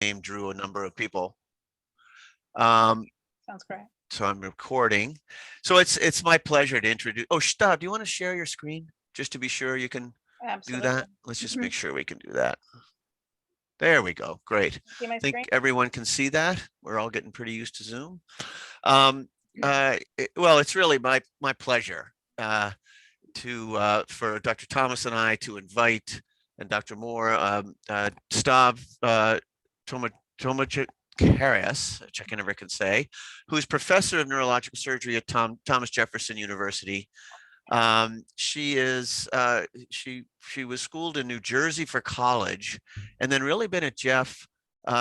name drew a number of people. Sounds great. So I'm recording. So it's my pleasure to introduce. Oh, Stav, do you want to share your screen just to be sure you can do Absolutely. that? Let's just make sure we can do that. There we go. Great. See my I think screen? everyone can see that. We're all getting pretty used to Zoom. Well, it's really my pleasure for Dr. Thomas and I to invite, and Dr. Moore, Stavropoula Tjoumakaris, which I can never can say, who's professor of neurological surgery at Thomas Jefferson University. She was schooled in New Jersey for college, and then really been at Jeff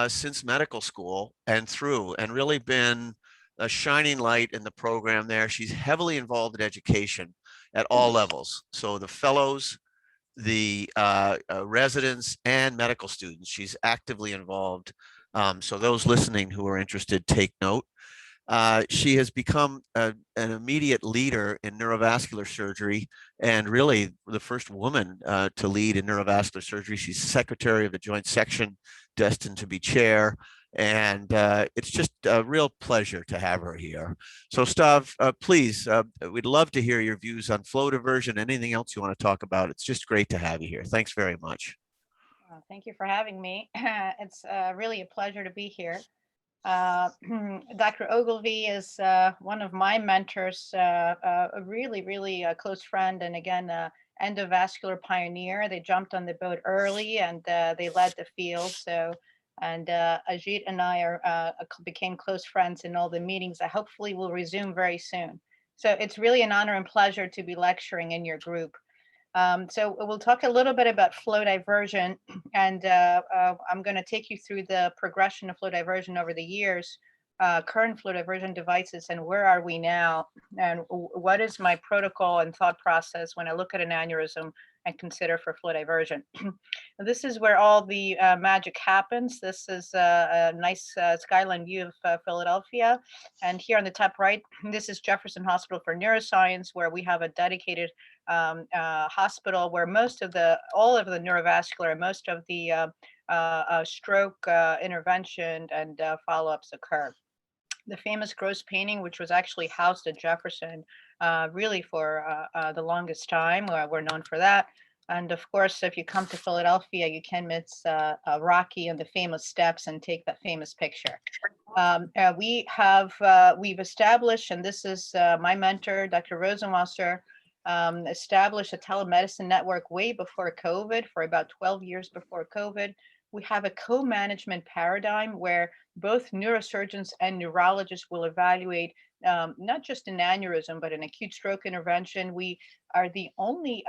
since medical school and through, and really been a shining light in the program there. She's heavily involved in education at all levels. So the fellows, the residents, and medical students, she's actively involved. So those listening who are interested, take note. She has become an immediate leader in neurovascular surgery, and really the first woman to lead in neurovascular surgery. She's secretary of the joint section, destined to be chair. And it's just a real pleasure to have her here. So Stav, please, we'd love to hear your views on flow diversion, anything else you want to talk about. It's just great to have you here. Thanks very much. Thank you for having me. It's really a pleasure to be here. Dr. Ogilvy is one of my mentors, a really close friend, and again, endovascular pioneer. They jumped on the boat early, and they led the field. So, and Ajit and I became close friends in all the meetings that hopefully will resume very soon. So it's really an honor and pleasure to be lecturing in your group. So we'll talk a little bit about flow diversion, and I'm going to take you through the progression of flow diversion over the years, current flow diversion devices, and where are we now, and what is my protocol and thought process when I look at an aneurysm and consider for flow diversion. This is where all the magic happens. This is a nice skyline view of Philadelphia. And here on the top right, this is Jefferson Hospital for Neuroscience, where we have a dedicated hospital where all of the neurovascular and most of the stroke intervention and follow-ups occur. The famous gross painting, which was actually housed at Jefferson really for the longest time. We're known for that. And of course, if you come to Philadelphia, you can miss Rocky and the famous steps and take that famous picture. We've established, and this is my mentor, Dr. Rosenwasser, established a telemedicine network way before COVID, for about 12 years before COVID. We have a co-management paradigm where both neurosurgeons and neurologists will evaluate not just an aneurysm, but an acute stroke intervention. We are the only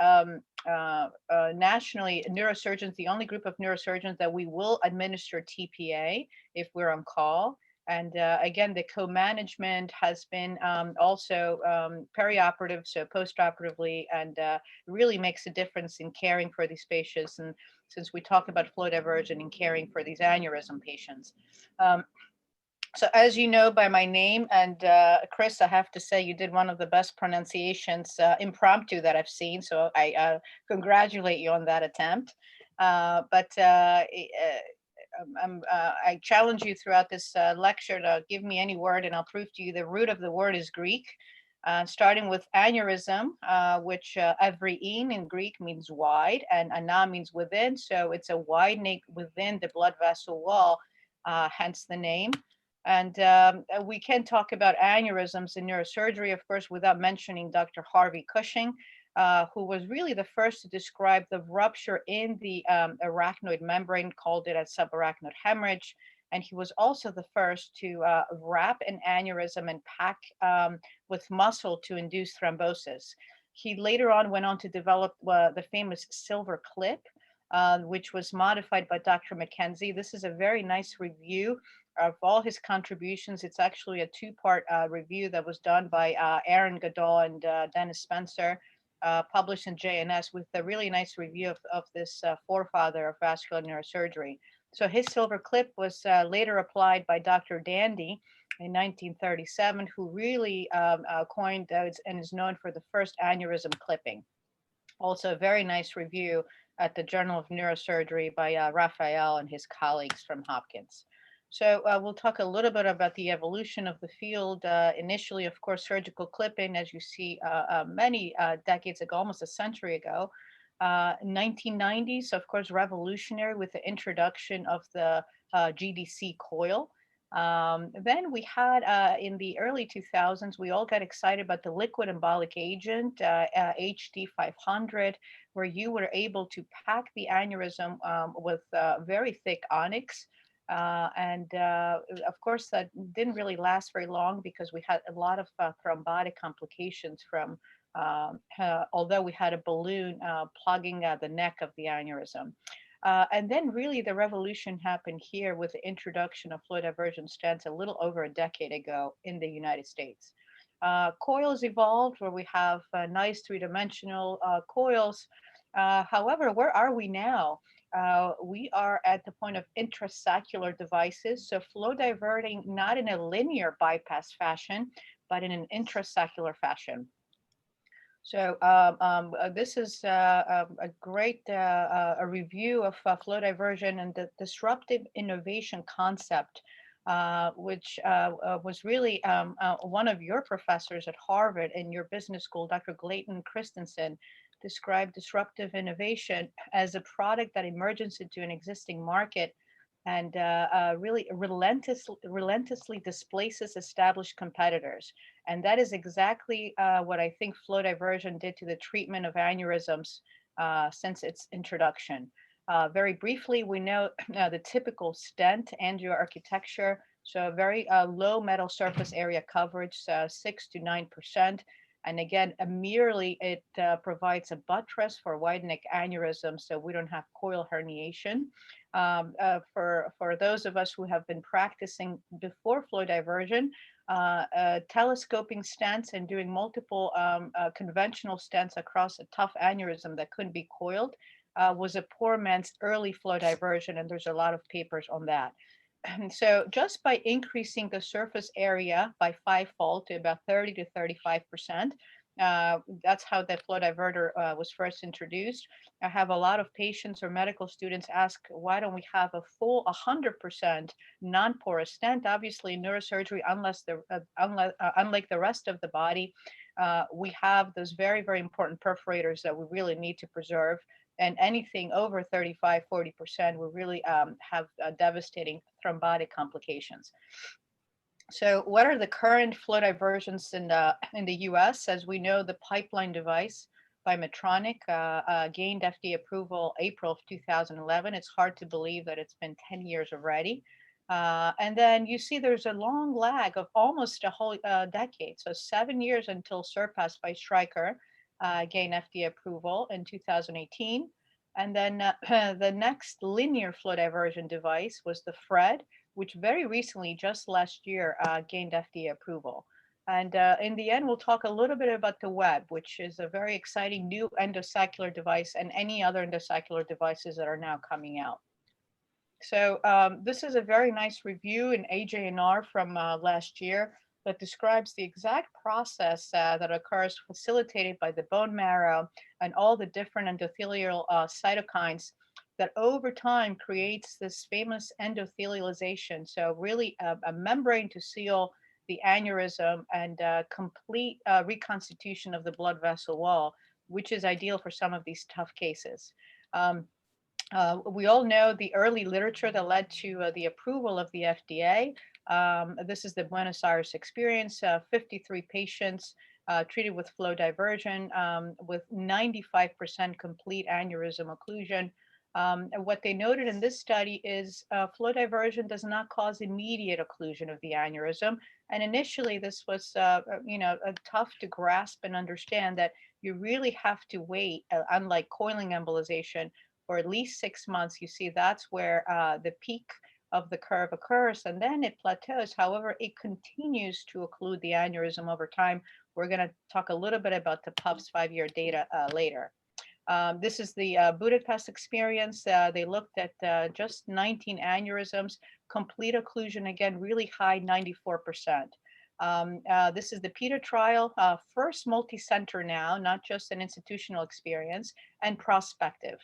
nationally neurosurgeons, the only group of neurosurgeons that we will administer TPA if we're on call. And again, the co-management has been also perioperative, so post-operatively, and really makes a difference in caring for these patients. And since we talk about flow diversion and caring for these aneurysm patients. So as you know by my name, and Chris, I have to say you did one of the best pronunciations impromptu that I've seen. So I congratulate you on that attempt. I challenge you throughout this lecture to give me any word and I'll prove to you the root of the word is Greek, starting with aneurysm, which evrein in Greek means wide and ana means within. So it's a widening within the blood vessel wall, hence the name. And we can talk about aneurysms in neurosurgery, of course, without mentioning Dr. Harvey Cushing, who was really the first to describe the rupture in the arachnoid membrane, called it a subarachnoid hemorrhage. And he was also the first to wrap an aneurysm and pack with muscle to induce thrombosis. He later on went on to develop the famous silver clip, which was modified by Dr. McKenzie. This is a very nice review of all his contributions. It's actually a two-part review that was done by Aaron Goodall and Dennis Spencer, published in JNS, with a really nice review of this forefather of vascular neurosurgery. So his silver clip was later applied by Dr. Dandy in 1937, who really coined and is known for the first aneurysm clipping. Also a very nice review at the Journal of Neurosurgery by Raphael and his colleagues from Hopkins. So we'll talk a little bit about the evolution of the field. Initially, of course, surgical clipping, as you see, many decades ago, almost a century ago. 1990s, of course, revolutionary with the introduction of the GDC coil. Then we had in the early 2000s, we all got excited about the liquid embolic agent, HD 500, where you were able to pack the aneurysm with very thick onyx. And of course, that didn't really last very long because we had a lot of thrombotic complications from, although we had a balloon plugging the neck of the aneurysm. And then really the revolution happened here with the introduction of flow diversion stents a little over a decade ago in the United States. Coils evolved where we have nice three-dimensional coils. However, where are we now? We are at the point of intrasaccular devices, so flow diverting not in a linear bypass fashion, but in an intrasaccular fashion. So this is a great a review of flow diversion and the disruptive innovation concept, which was really one of your professors at Harvard in your business school, Dr. Clayton Christensen, described disruptive innovation as a product that emerges into an existing market and really relentlessly displaces established competitors. And that is exactly what I think flow diversion did to the treatment of aneurysms since its introduction. Very briefly, we know the typical stent angioarchitecture, so a very low metal surface area coverage, 6 to 9%. And again, merely it provides a buttress for wide neck aneurysm, so we don't have coil herniation. For those of us who have been practicing before flow diversion, telescoping stents and doing multiple conventional stents across a tough aneurysm that couldn't be coiled was a poor man's early flow diversion, and there's a lot of papers on that. So just by increasing the surface area by fivefold to about 30 to 35%, that's how the flow diverter was first introduced. I have a lot of patients or medical students ask, why don't we have a full 100% non-porous stent? Obviously, in neurosurgery, unlike the rest of the body, we have those very, very important perforators that we really need to preserve. And anything over 35, 40% will really have devastating thrombotic complications. So what are the current flow diversions in the US? As we know, the pipeline device by Medtronic gained FDA approval April of 2011. It's hard to believe that it's been 10 years already. And then you see there's a long lag of almost a whole decade. So 7 years until Surpass by Stryker gained FDA approval in 2018. And then the next linear flow diversion device was the FRED, which very recently, just last year, gained FDA approval. And in the end, we'll talk a little bit about the WEB, which is a very exciting new endosaccular device and any other endosaccular devices that are now coming out. So this is a very nice review in AJNR from last year that describes the exact process that occurs facilitated by the bone marrow and all the different endothelial cytokines that over time creates this famous endothelialization. So really a membrane to seal the aneurysm and complete reconstitution of the blood vessel wall, which is ideal for some of these tough cases. We all know the early literature that led to the approval of the FDA. This is the Buenos Aires experience, 53 patients treated with flow diversion with 95% complete aneurysm occlusion. And what they noted in this study is flow diversion does not cause immediate occlusion of the aneurysm. And initially, this was, tough to grasp and understand that you really have to wait, unlike coiling embolization, for at least 6 months. You see, that's where the peak of the curve occurs, and then it plateaus. However, it continues to occlude the aneurysm over time. We're going to talk a little bit about the PUF's 5-year data later. This is the Budapest experience. They looked at just 19 aneurysms, complete occlusion, again, really high, 94%. This is the PETA trial, first multi-center now, not just an institutional experience, and prospective.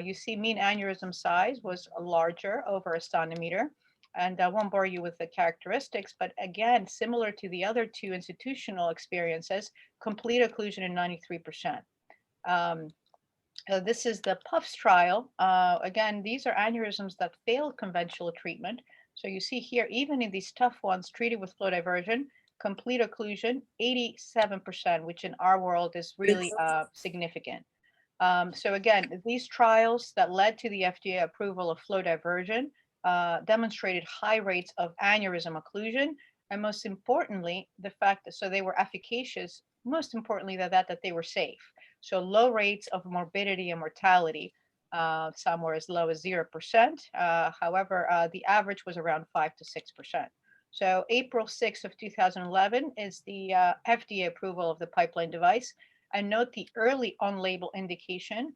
You see mean aneurysm size was larger, over a centimeter. And I won't bore you with the characteristics, but again, similar to the other two institutional experiences, complete occlusion in 93%. Um, this is the PUFS trial. Again, these are aneurysms that failed conventional treatment. So you see here, even in these tough ones treated with flow diversion, complete occlusion, 87%, which in our world is really significant. So again, these trials that led to the FDA approval of flow diversion demonstrated high rates of aneurysm occlusion, and most importantly, the fact that so they were efficacious. Most importantly, that they were safe. So low rates of morbidity and mortality. Some were as low as 0%. However, the average was around 5 to 6%. So April 6th of 2011 is the FDA approval of the pipeline device. And note the early on-label indication,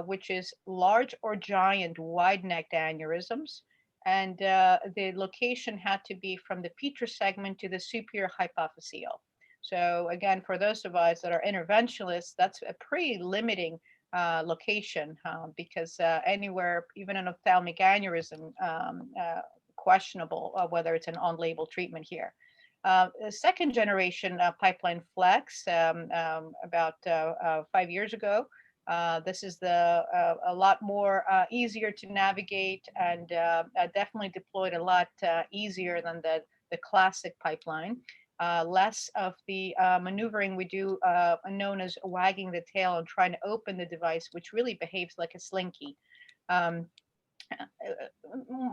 which is large or giant wide-necked aneurysms. And the location had to be from the petrous segment to the superior hypophyseal. So again, for those of us that are interventionalists, that's a pretty limiting location because anywhere, even an ophthalmic aneurysm, questionable whether it's an on-label treatment here. The second generation pipeline flex about 5 years ago. This is a lot more easier to navigate and definitely deployed a lot easier than the classic pipeline. Less of the maneuvering we do known as wagging the tail and trying to open the device, which really behaves like a slinky.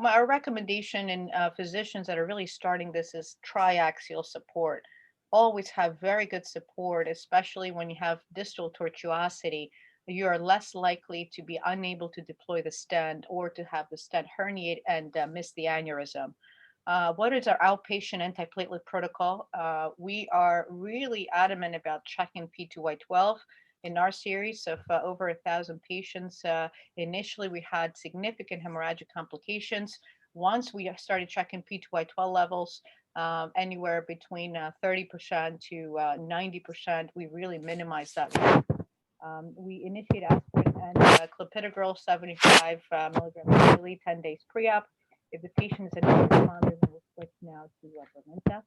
Our recommendation in physicians that are really starting this is triaxial support. Always have very good support, especially when you have distal tortuosity. You are less likely to be unable to deploy the stent or to have the stent herniate and miss the aneurysm. What is our outpatient antiplatelet protocol? We are really adamant about checking P2Y12. In our series of over 1,000 patients, initially we had significant hemorrhagic complications. Once we started checking P2Y12 levels, anywhere between 30% to 90%, we really minimized that risk. We initiate aspirin and clopidogrel 75 milligrams daily, 10 days pre-op. If the patient is a non-responder, then we'll switch now to Brilinta.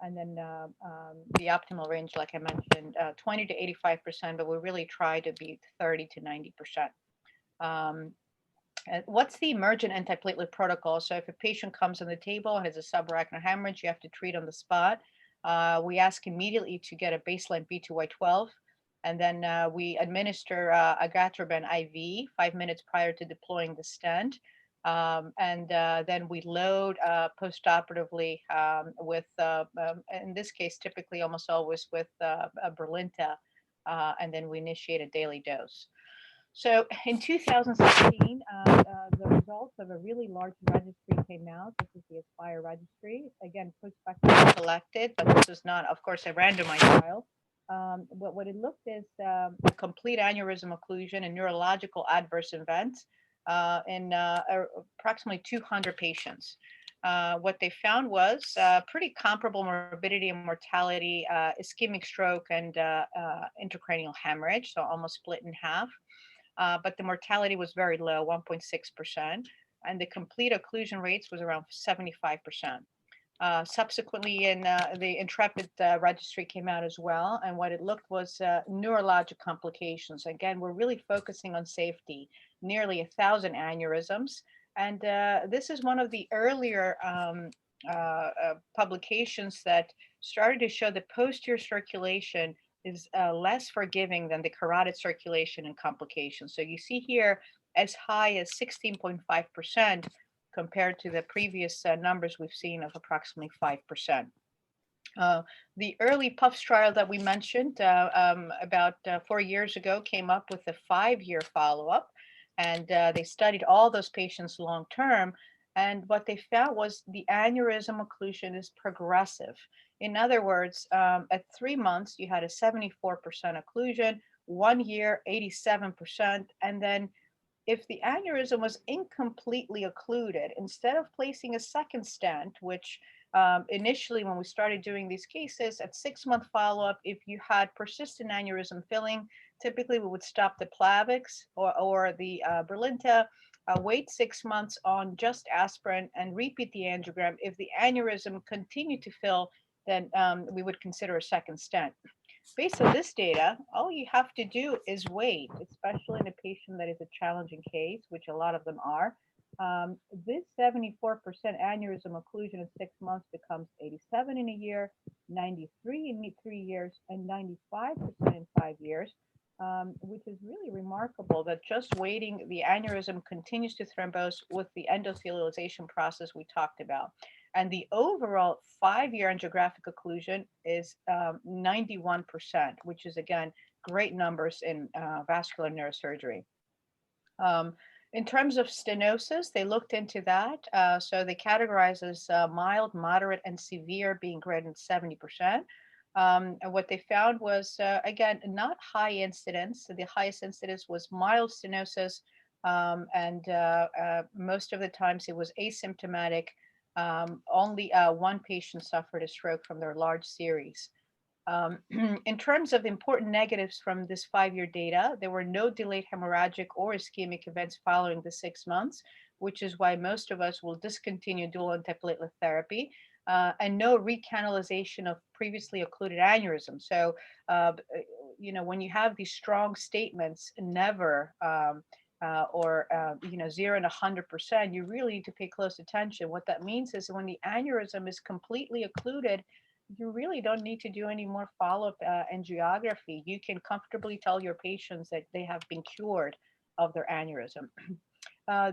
And then the optimal range, like I mentioned, 20 to 85%, but we really try to beat 30 to 90%. What's the emergent antiplatelet protocol? So if a patient comes on the table and has a subarachnoid hemorrhage, you have to treat on the spot. We ask immediately to get a baseline B2Y12. And then we administer agatroban IV 5 minutes prior to deploying the stent. And then we load postoperatively with, in this case, typically almost always with Brilinta, and then we initiate a daily dose. So in 2016, the results of a really large registry came out. This is the Aspire registry. Again, prospectively collected, but this is not, of course, a randomized trial. What it looked is complete aneurysm occlusion and neurological adverse events in approximately 200 patients. What they found was pretty comparable morbidity and mortality, ischemic stroke and intracranial hemorrhage, so almost split in half. But the mortality was very low, 1.6%, and the complete occlusion rates was around 75%. Subsequently, in the Intrepid registry came out as well, and what it looked was neurologic complications. Again, we're really focusing on safety, nearly 1,000 aneurysms, and this is one of the earlier publications that started to show the posterior circulation is less forgiving than the carotid circulation and complications. So you see here as high as 16.5%. Compared to the previous numbers we've seen of approximately 5%. The early PUFS trial that we mentioned about 4 years ago came up with a 5-year follow-up, and they studied all those patients long-term, and what they found was the aneurysm occlusion is progressive. In other words, at 3 months, you had a 74% occlusion, 1 year, 87%, and then if the aneurysm was incompletely occluded, instead of placing a second stent, which Initially, when we started doing these cases, at 6-month follow-up, if you had persistent aneurysm filling, typically we would stop the Plavix or the Brilinta, wait 6 months on just aspirin, and repeat the angiogram. If the aneurysm continued to fill, then we would consider a second stent. Based on this data, all you have to do is wait, especially in a patient that is a challenging case, which a lot of them are. This 74% aneurysm occlusion in 6 months becomes 87 in a year, 93 in 3 years, and 95% in 5 years, which is really remarkable that just waiting, the aneurysm continues to thrombose with the endothelialization process we talked about. And the overall 5-year angiographic occlusion is 91%, which is, again, great numbers in vascular neurosurgery. In terms of stenosis, they looked into that. So they categorize as mild, moderate, and severe, being greater than 70%. And what they found was, again, not high incidence. The highest incidence was mild stenosis, and most of the times it was asymptomatic. Only one patient suffered a stroke from their large series. In terms of important negatives from this 5-year data, there were no delayed hemorrhagic or ischemic events following the 6 months, which is why most of us will discontinue dual antiplatelet therapy, and no recanalization of previously occluded aneurysm. So, when you have these strong statements, never, or 0 and 100%, you really need to pay close attention. What that means is when the aneurysm is completely occluded, you really don't need to do any more follow-up angiography. You can comfortably tell your patients that they have been cured of their aneurysm.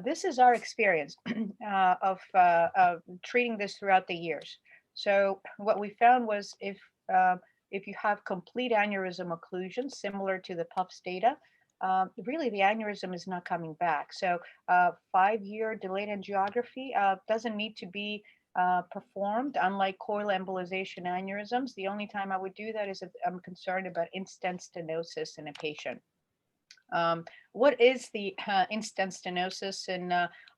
This is our experience of treating this throughout the years. So what we found was if you have complete aneurysm occlusion, similar to the PUFS data, really the aneurysm is not coming back. So 5-year delayed angiography doesn't need to be performed, unlike coil embolization aneurysms. The only time I would do that is if I'm concerned about in-stent stenosis in a patient. What is the in-stent stenosis? In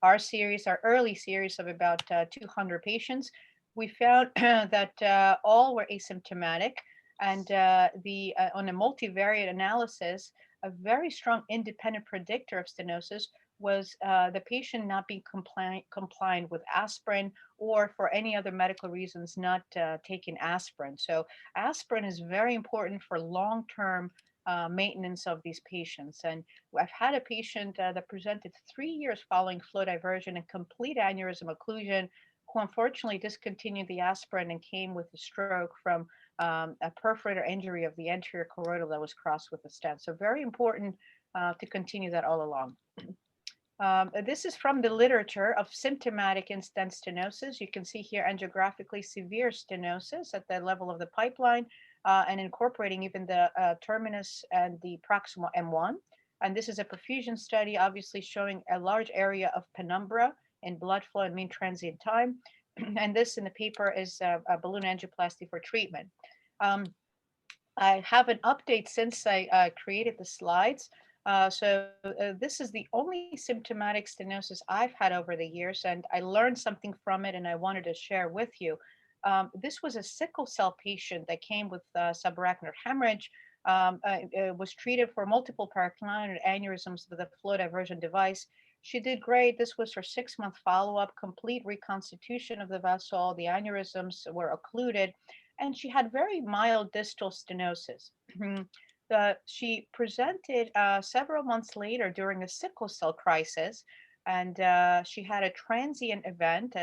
our series, our early series of about 200 patients, we found that all were asymptomatic, and on a multivariate analysis, a very strong independent predictor of stenosis was the patient not being compliant with aspirin, or for any other medical reasons not taking aspirin. So aspirin is very important for long-term maintenance of these patients. And I've had a patient that presented 3 years following flow diversion and complete aneurysm occlusion, who unfortunately discontinued the aspirin and came with a stroke from a perforator injury of the anterior choroidal that was crossed with a stent. So very important to continue that all along. This is from the literature of symptomatic in-stent stenosis. You can see here angiographically severe stenosis at the level of the pipeline, and incorporating even the terminus and the proximal M1. And this is a perfusion study, obviously showing a large area of penumbra in blood flow and mean transient time. And this in the paper is a balloon angioplasty for treatment. I have an update since I created the slides. So this is the only symptomatic stenosis I've had over the years, and I learned something from it and I wanted to share with you. This was a sickle cell patient that came with subarachnoid hemorrhage, was treated for multiple paracardial aneurysms with a flow diversion device. She did great. This was her 6-month follow-up, complete reconstitution of the vessel. The aneurysms were occluded, and she had very mild distal stenosis. She presented several months later during a sickle cell crisis, and she had a transient event,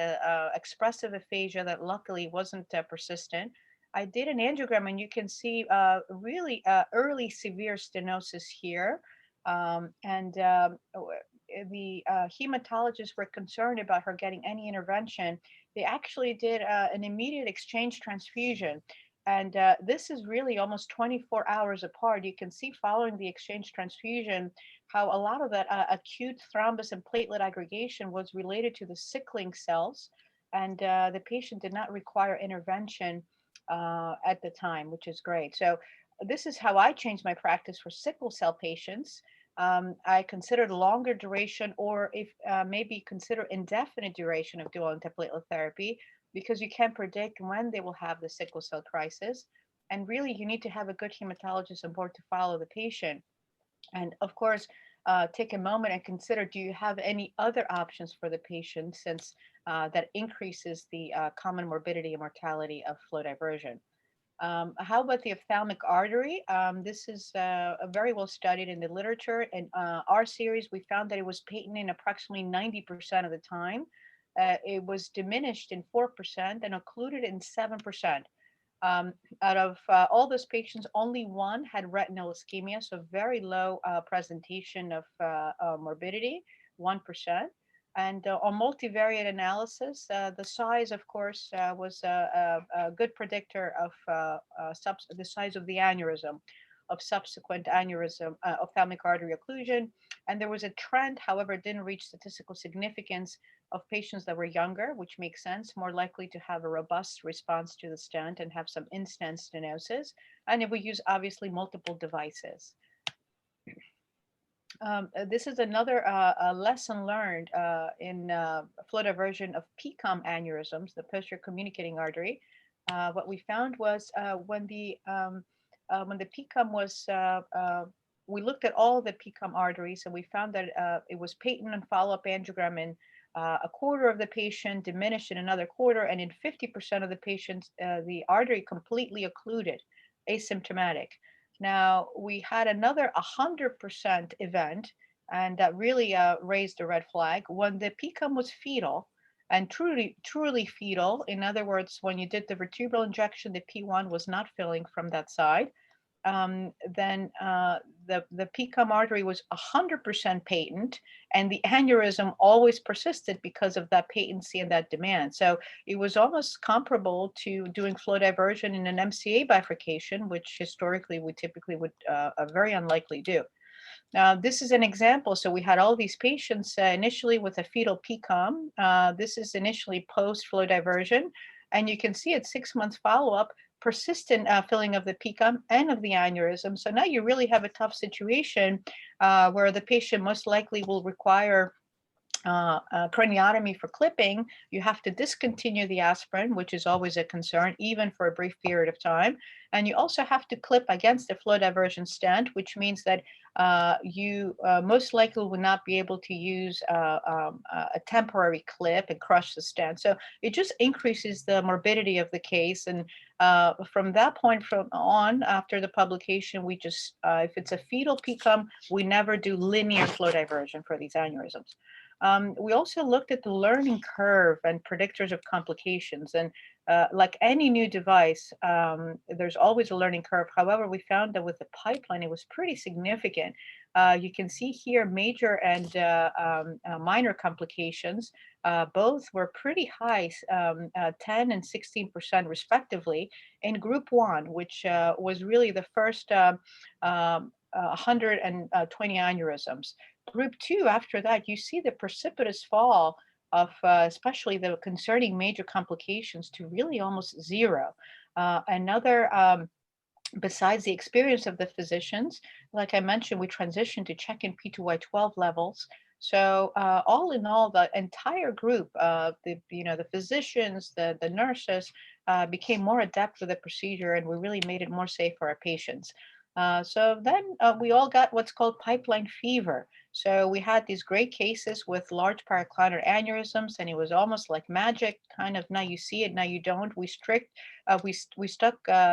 expressive aphasia that luckily wasn't persistent. I did an angiogram, and you can see really early severe stenosis here. The hematologists were concerned about her getting any intervention. They actually did an immediate exchange transfusion. And this is really almost 24 hours apart. You can see following the exchange transfusion how a lot of that acute thrombus and platelet aggregation was related to the sickling cells. And the patient did not require intervention at the time, which is great. So this is how I changed my practice for sickle cell patients. I considered longer duration, or if maybe consider indefinite duration of dual antiplatelet therapy, because you can't predict when they will have the sickle cell crisis. And really, you need to have a good hematologist on board to follow the patient. And of course, take a moment and consider, do you have any other options for the patient, since that increases the common morbidity and mortality of flow diversion. How about the ophthalmic artery? This is very well studied in the literature. In our series, we found that it was patent in approximately 90% of the time. It was diminished in 4% and occluded in 7%. Out of all those patients, only one had retinal ischemia, so very low presentation of morbidity, 1%. And on multivariate analysis, the size, of course, was a good predictor of the size of the aneurysm, of subsequent aneurysm, ophthalmic artery occlusion. And there was a trend, however, it didn't reach statistical significance, of patients that were younger, which makes sense, more likely to have a robust response to the stent and have some in-stent stenosis. And if we use, obviously, multiple devices. This is another lesson learned in flow diversion of PCOM aneurysms, the posterior communicating artery. What we found was when the PCOM was, we looked at all the PCOM arteries, and we found that it was patent on follow-up angiogram in a quarter of the patient, diminished in another quarter, and in 50% of the patients, the artery completely occluded, asymptomatic. Now, we had another 100% event, and that really raised a red flag when the PCOM was fetal, and truly fetal. In other words, when you did the vertebral injection, the P1 was not filling from that side. Then the PCOM artery was 100% patent, and the aneurysm always persisted because of that patency and that demand. So it was almost comparable to doing flow diversion in an MCA bifurcation, which historically we typically would very unlikely do. Now, this is an example. So we had all these patients initially with a fetal PCOM. This is initially post flow diversion. And you can see at 6 months follow-up, persistent filling of the PCOM and of the aneurysm. So now you really have a tough situation where the patient most likely will require craniotomy for clipping. You have to discontinue the aspirin, which is always a concern, even for a brief period of time. And you also have to clip against the flow diversion stent, which means that you most likely will not be able to use a temporary clip and crush the stent. So it just increases the morbidity of the case. And from that point on, after the publication, we just, if it's a fetal PCOM, we never do linear flow diversion for these aneurysms. We also looked at the learning curve and predictors of complications. And like any new device, there's always a learning curve. However, we found that with the pipeline, it was pretty significant. You can see here major and minor complications. Both were pretty high, 10 and 16% respectively, in group 1, which was really the first 120 aneurysms. Group 2, after that, you see the precipitous fall of especially the concerning major complications to really almost zero. Besides the experience of the physicians, like I mentioned, we transitioned to check in P2Y12 levels. So all in all, the entire group, the physicians, the nurses, became more adept with the procedure, and we really made it more safe for our patients. So then we all got what's called pipeline fever. So we had these great cases with large paraclonal aneurysms, and it was almost like magic, kind of now you see it, now you don't. We stuck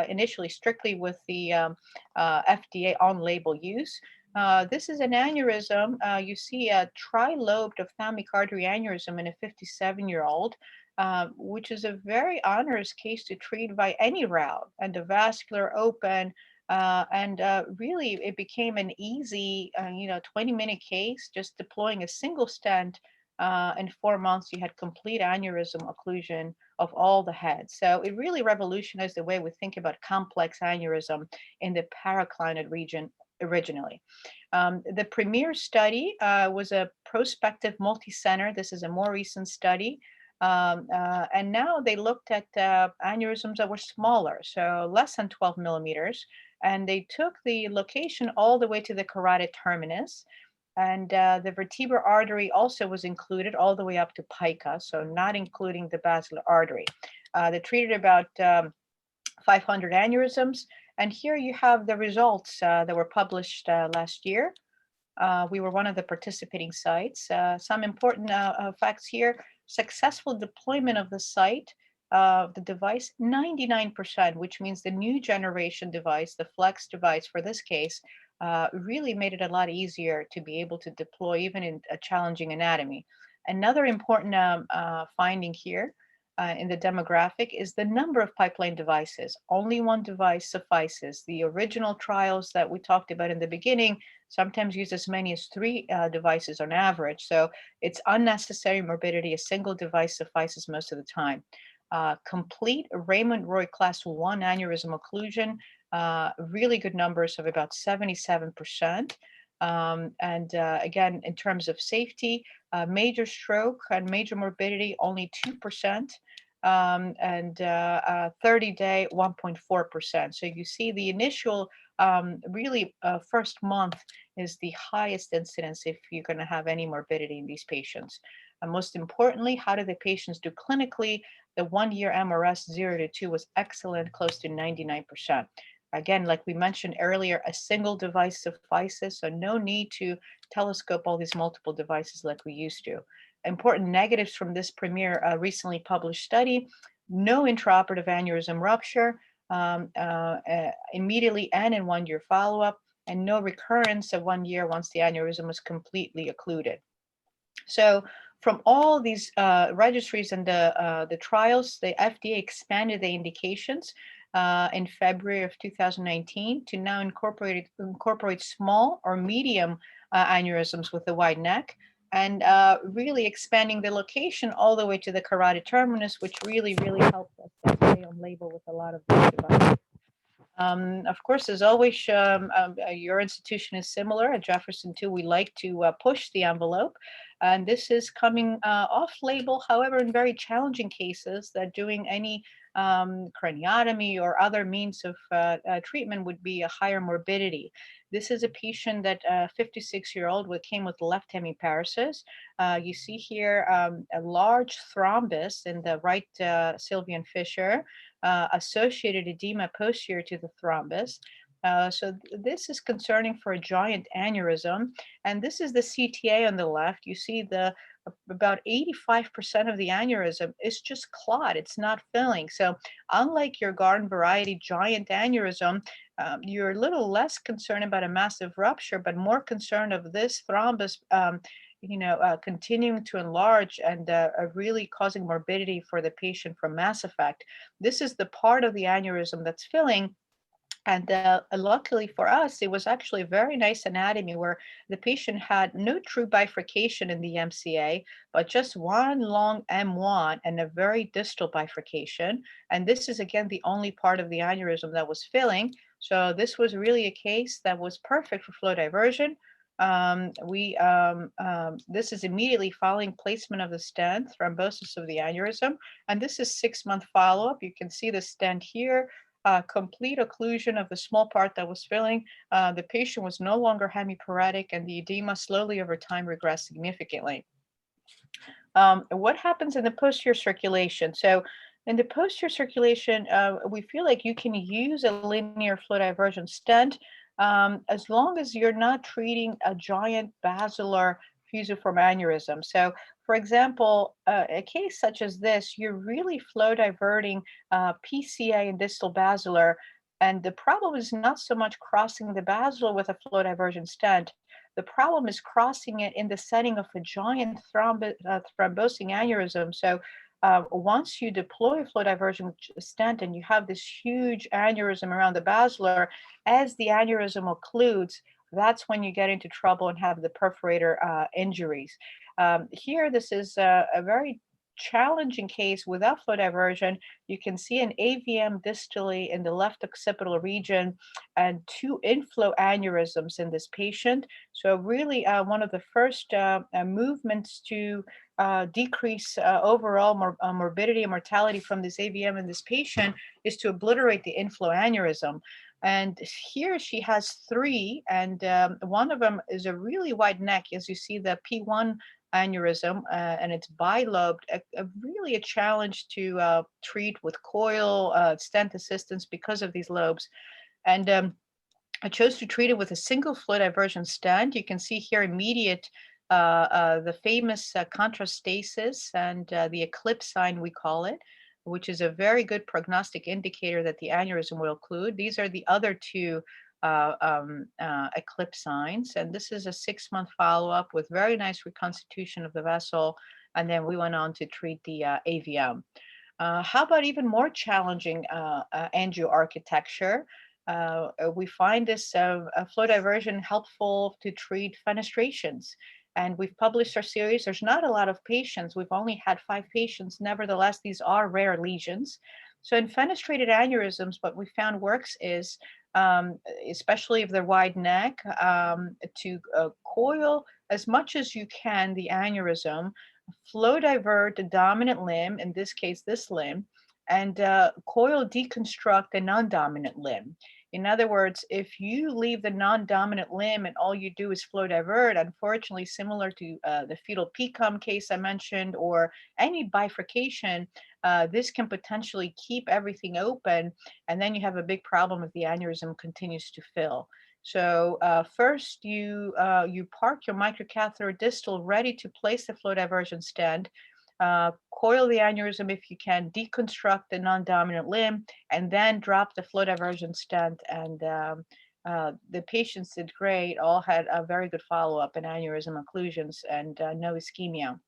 initially strictly with the FDA on-label use. This is an aneurysm. You see a trilobed ophthalmic artery aneurysm in a 57-year-old. Which is a very onerous case to treat by any route, endovascular, open, and really it became an easy, 20-minute case, just deploying a single stent. In 4 months, you had complete aneurysm occlusion of all the heads. So it really revolutionized the way we think about complex aneurysm in the paraclinoid region originally. The premier study was a prospective multi-center. This is a more recent study. And now they looked at aneurysms that were smaller, so less than 12 millimeters. And they took the location all the way to the carotid terminus. And the vertebral artery also was included all the way up to pica, so not including the basilar artery. They treated about 500 aneurysms. And here you have the results that were published last year. We were one of the participating sites. Some important facts here: successful deployment of the site, the device, 99%, which means the new generation device, the Flex device for this case, really made it a lot easier to be able to deploy even in a challenging anatomy. Another important finding here in the demographic is the number of pipeline devices. Only one device suffices. The original trials that we talked about in the beginning sometimes use as many as three devices on average. So it's unnecessary morbidity. A single device suffices most of the time. Complete Raymond Roy class 1 aneurysm occlusion, really good numbers of about 77%. Again, in terms of safety, major stroke and major morbidity, only 2%, and 30-day, 1.4%. So you see the initial, really first month is the highest incidence if you're going to have any morbidity in these patients. And most importantly, how do the patients do clinically? The 1-year MRS 0 to 2 was excellent, close to 99%. Again, like we mentioned earlier, a single device suffices, so no need to telescope all these multiple devices like we used to. Important negatives from this premier recently published study: no intraoperative aneurysm rupture immediately and in 1-year follow-up, and no recurrence of 1 year once the aneurysm was completely occluded. So from all these registries and the trials, the FDA expanded the indications in February of 2019 to now incorporate small or medium aneurysms with a wide neck, and really expanding the location all the way to the carotid terminus, which really helped us stay on label with a lot of these devices. Of course, as always, your institution is similar. At Jefferson, too, we like to push the envelope. And this is coming off label, however, in very challenging cases that doing any craniotomy or other means of treatment would be a higher morbidity. This is a patient that 56-year-old came with left hemiparesis. You see here a large thrombus in the right sylvian fissure, associated edema posterior to the thrombus. So this is concerning for a giant aneurysm. And this is the CTA on the left. You see about 85% of the aneurysm is just clot. It's not filling. So unlike your garden variety giant aneurysm, you're a little less concerned about a massive rupture, but more concerned of this thrombus continuing to enlarge and really causing morbidity for the patient from mass effect. This is the part of the aneurysm that's filling. And luckily for us, it was actually a very nice anatomy where the patient had no true bifurcation in the MCA, but just one long M1 and a very distal bifurcation. And this is, again, the only part of the aneurysm that was filling. So this was really a case that was perfect for flow diversion. This is immediately following placement of the stent, thrombosis of the aneurysm. And this is 6-month follow-up. You can see the stent here. Complete occlusion of the small part that was filling. The patient was no longer hemiparetic, and the edema slowly over time regressed significantly. What happens in the posterior circulation? So in the posterior circulation, we feel like you can use a linear flow diversion stent as long as you're not treating a giant basilar fusiform aneurysm. So for example, a case such as this, you're really flow diverting PCA and distal basilar. And the problem is not so much crossing the basilar with a flow diversion stent. The problem is crossing it in the setting of a giant thrombosing aneurysm. So once you deploy a flow diversion stent and you have this huge aneurysm around the basilar, as the aneurysm occludes, that's when you get into trouble and have the perforator injuries. Here, this is a very challenging case without flow diversion, you can see an AVM distally in the left occipital region and two inflow aneurysms in this patient. So really one of the first movements to decrease overall morbidity and mortality from this AVM in this patient is to obliterate the inflow aneurysm. And here she has three, and one of them is a really wide neck, as you see the P1 aneurysm, and it's bilobed, really a challenge to treat with coil stent assistance because of these lobes. And I chose to treat it with a single flow diversion stent. You can see here immediate the famous contrastasis and the eclipse sign, we call it, which is a very good prognostic indicator that the aneurysm will occlude. These are the other two eclipse signs. And this is a 6-month follow-up with very nice reconstitution of the vessel. And then we went on to treat the AVM. How about even more challenging angioarchitecture? We find this flow diversion helpful to treat fenestrations. And we've published our series. There's not a lot of patients. We've only had 5 patients. Nevertheless, these are rare lesions. So in fenestrated aneurysms, what we found works is, especially if they're wide neck, to coil as much as you can the aneurysm, flow divert the dominant limb, in this case, this limb, and coil deconstruct the non-dominant limb. In other words, if you leave the non-dominant limb and all you do is flow divert, unfortunately, similar to the fetal PCOM case I mentioned, or any bifurcation, this can potentially keep everything open, and then you have a big problem if the aneurysm continues to fill. So first, you park your microcatheter distal ready to place the flow diversion stent. Coil the aneurysm if you can, deconstruct the non-dominant limb, and then drop the flow diversion stent. And the patients did great, all had a very good follow-up in aneurysm occlusions and no ischemia.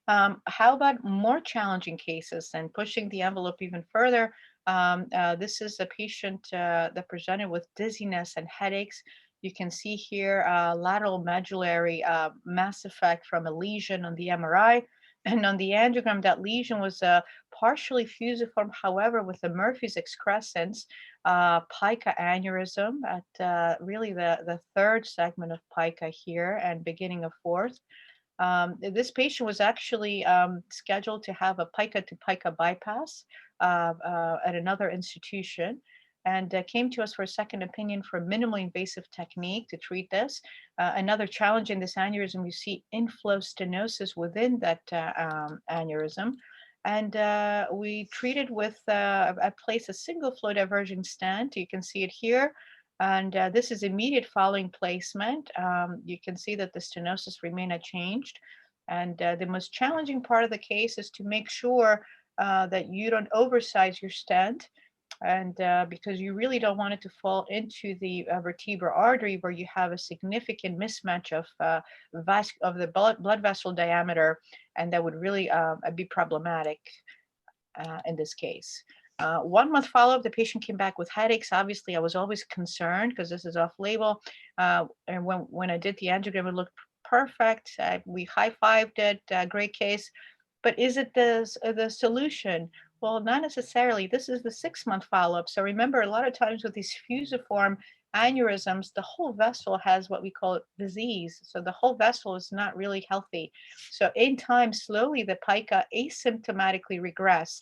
How about more challenging cases and pushing the envelope even further? This is a patient that presented with dizziness and headaches. You can see here lateral medullary mass effect from a lesion on the MRI. And on the angiogram, that lesion was partially fusiform, however, with a Murphy's excrescence, pica aneurysm at really the third segment of pica here and beginning of fourth. This patient was actually scheduled to have a pica to pica bypass at another institution, and came to us for a second opinion for a minimally invasive technique to treat this. Another challenge in this aneurysm, you see inflow stenosis within that aneurysm. And we treated with, I placed a single flow diversion stent. You can see it here. And this is immediate following placement. You can see that the stenosis remained unchanged. And the most challenging part of the case is to make sure that you don't oversize your stent, and because you really don't want it to fall into the vertebral artery where you have a significant mismatch of the blood vessel diameter, and that would really be problematic in this case. 1 month follow-up, the patient came back with headaches. Obviously, I was always concerned because this is off-label. And when I did the angiogram, it looked perfect. We high-fived it, great case. But is it the solution? Well, not necessarily. This is the 6-month follow-up. So remember, a lot of times with these fusiform aneurysms, the whole vessel has what we call disease. So the whole vessel is not really healthy. So in time, slowly the pica asymptomatically regressed.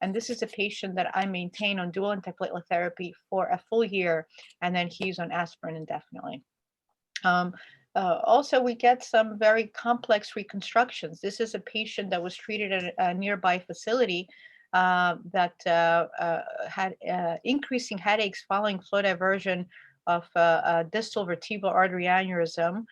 And this is a patient that I maintain on dual antiplatelet therapy for a full year, and then he's on aspirin indefinitely. Also, we get some very complex reconstructions. This is a patient that was treated at a nearby facility that had increasing headaches following flow diversion of a distal vertebral artery aneurysm.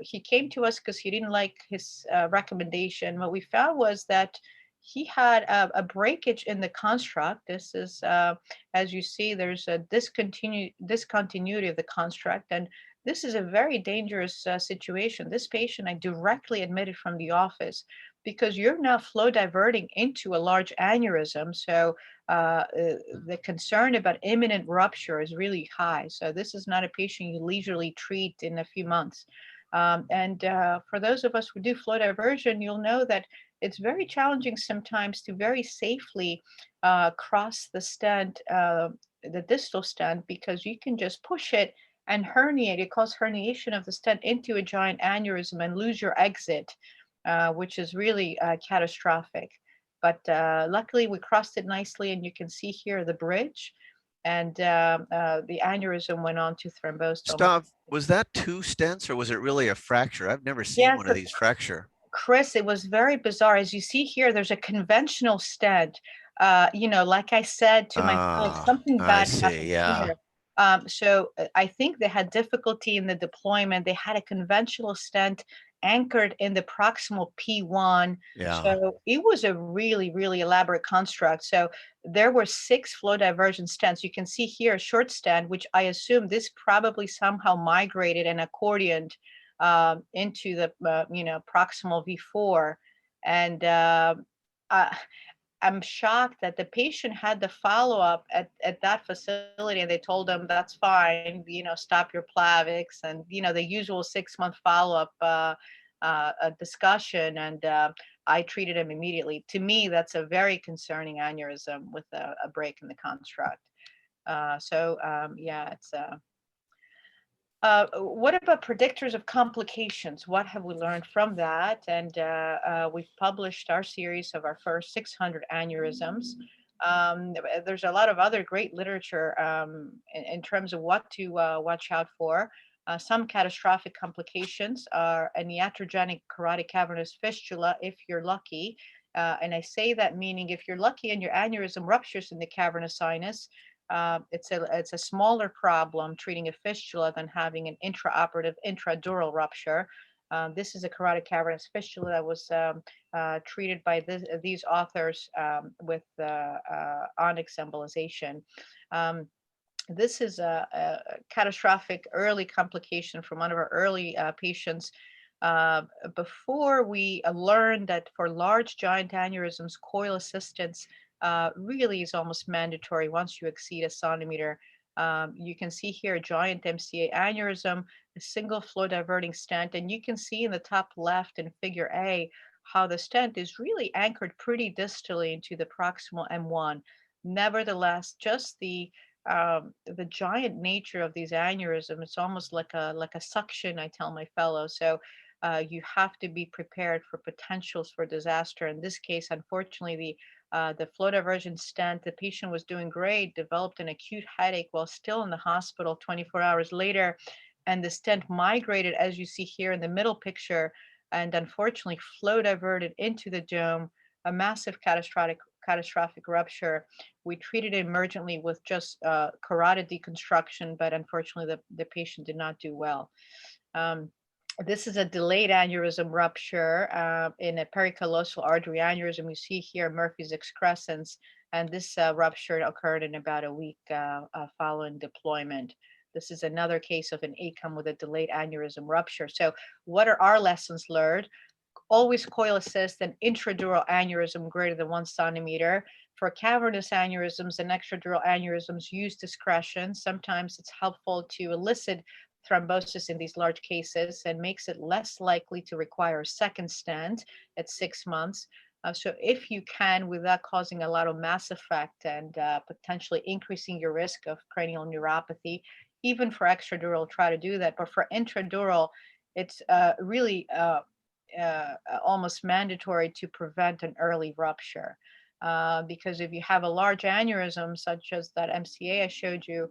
He came to us because he didn't like his recommendation. What we found was that he had a breakage in the construct. This is, as you see, there's a discontinuity of the construct, and this is a very dangerous situation. This patient I directly admitted from the office because you're now flow diverting into a large aneurysm. So the concern about imminent rupture is really high. So this is not a patient you leisurely treat in a few months. And for those of us who do flow diversion, you'll know that it's very challenging sometimes to very safely cross the stent, the distal stent, because you can just push it and herniate. It causes herniation of the stent into a giant aneurysm and lose your exit, which is really catastrophic. But luckily, we crossed it nicely, and you can see here the bridge, and the aneurysm went on to thrombostoma. Stav, was that two stents or was it really a fracture? I've never seen Yes, one of these fracture. Chris, it was very bizarre. As you see here, there's a conventional stent. Like I said to my colleagues, Ah, something I bad see. happened Yeah. here. I think they had difficulty in the deployment. They had a conventional stent anchored in the proximal P1. Yeah. So it was a really, really elaborate construct. So there were 6 flow diversion stents. You can see here a short stent, which I assume this probably somehow migrated and accordioned into the proximal V4, and uh, I'm shocked that the patient had the follow up at that facility, and they told them that's fine, stop your Plavix, and the usual 6-month follow up discussion, and I treated him immediately. To me, that's a very concerning aneurysm with a break in the construct. Yeah, it's what about predictors of complications? What have we learned from that? And we've published our series of our first 600 aneurysms. There's a lot of other great literature in terms of what to watch out for. Some catastrophic complications are an iatrogenic carotid cavernous fistula, if you're lucky. And I say that meaning if you're lucky and your aneurysm ruptures in the cavernous sinus, it's a smaller problem treating a fistula than having an intraoperative intradural rupture. This is a carotid cavernous fistula that was treated by these authors with onyx embolization. This is a catastrophic early complication from one of our early patients. Before we learned that for large giant aneurysms, coil assistance really is almost mandatory once you exceed a centimeter. You can see here a giant MCA aneurysm, a single flow diverting stent, and you can see in the top left in figure A how the stent is really anchored pretty distally into the proximal M1. Nevertheless, just the giant nature of these aneurysms, it's almost like a suction, I tell my fellows. So you have to be prepared for potentials for disaster. In this case, unfortunately, the flow diversion stent, the patient was doing great, developed an acute headache while still in the hospital 24 hours later, and the stent migrated, as you see here in the middle picture, and unfortunately flow diverted into the dome, a massive catastrophic rupture. We treated it emergently with just carotid deconstruction, but unfortunately the patient did not do well. This is a delayed aneurysm rupture in a pericallosal artery aneurysm. You see here Murphy's excrescence, and this rupture occurred in about a week following deployment. This is another case of an ACOM with a delayed aneurysm rupture. So what are our lessons learned? Always coil assist an intradural aneurysm greater than 1 centimeter. For cavernous aneurysms and extradural aneurysms, use discretion. Sometimes it's helpful to elicit thrombosis in these large cases and makes it less likely to require a second stent at 6 months. So if you can, without causing a lot of mass effect and potentially increasing your risk of cranial neuropathy, even for extradural, try to do that. But for intradural, it's really almost mandatory to prevent an early rupture. Because if you have a large aneurysm, such as that MCA I showed you,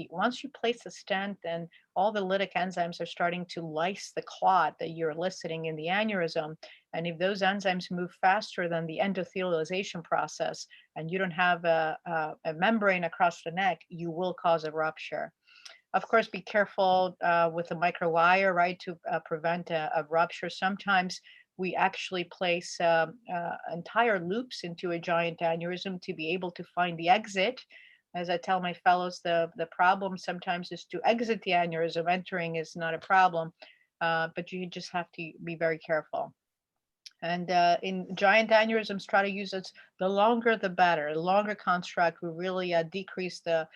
once you place the stent, then all the lytic enzymes are starting to lyse the clot that you're eliciting in the aneurysm. And if those enzymes move faster than the endothelialization process, and you don't have a membrane across the neck, you will cause a rupture. Of course, be careful with the microwire, right, to prevent a rupture. Sometimes we actually place entire loops into a giant aneurysm to be able to find the exit. As I tell my fellows, the problem sometimes is to exit the aneurysm. Entering is not a problem, but you just have to be very careful. And in giant aneurysms, try to use it. The longer, the better. The longer construct will really decrease the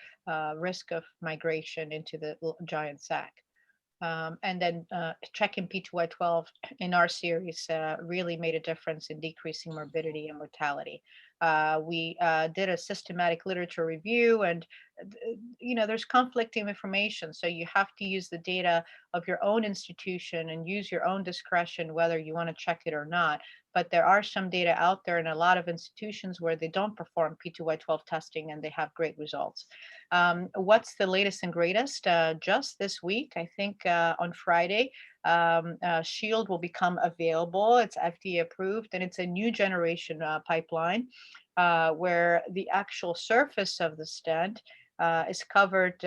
risk of migration into the giant sac. And then checking P2Y12 in our series really made a difference in decreasing morbidity and mortality. We did a systematic literature review, and there's conflicting information, so you have to use the data of your own institution and use your own discretion whether you want to check it or not. But there are some data out there in a lot of institutions where they don't perform P2Y12 testing and they have great results. What's the latest and greatest? Just this week, I think on Friday, Shield will become available. It's FDA approved, and it's a new generation pipeline where the actual surface of the stent is covered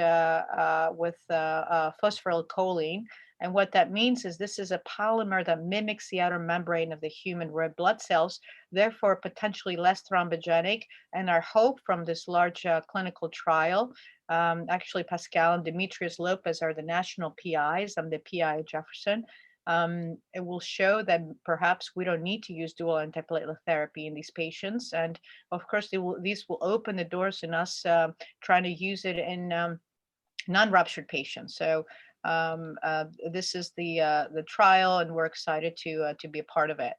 with phosphorylcholine. And what that means is this is a polymer that mimics the outer membrane of the human red blood cells, therefore potentially less thrombogenic. And our hope from this large clinical trial, actually Pascal and Demetrius Lopez are the national PIs. I'm the PI at Jefferson. It will show that perhaps we don't need to use dual antiplatelet therapy in these patients. And of course, these will open the doors in us trying to use it in non-ruptured patients. So this is the trial, and we're excited to be a part of it.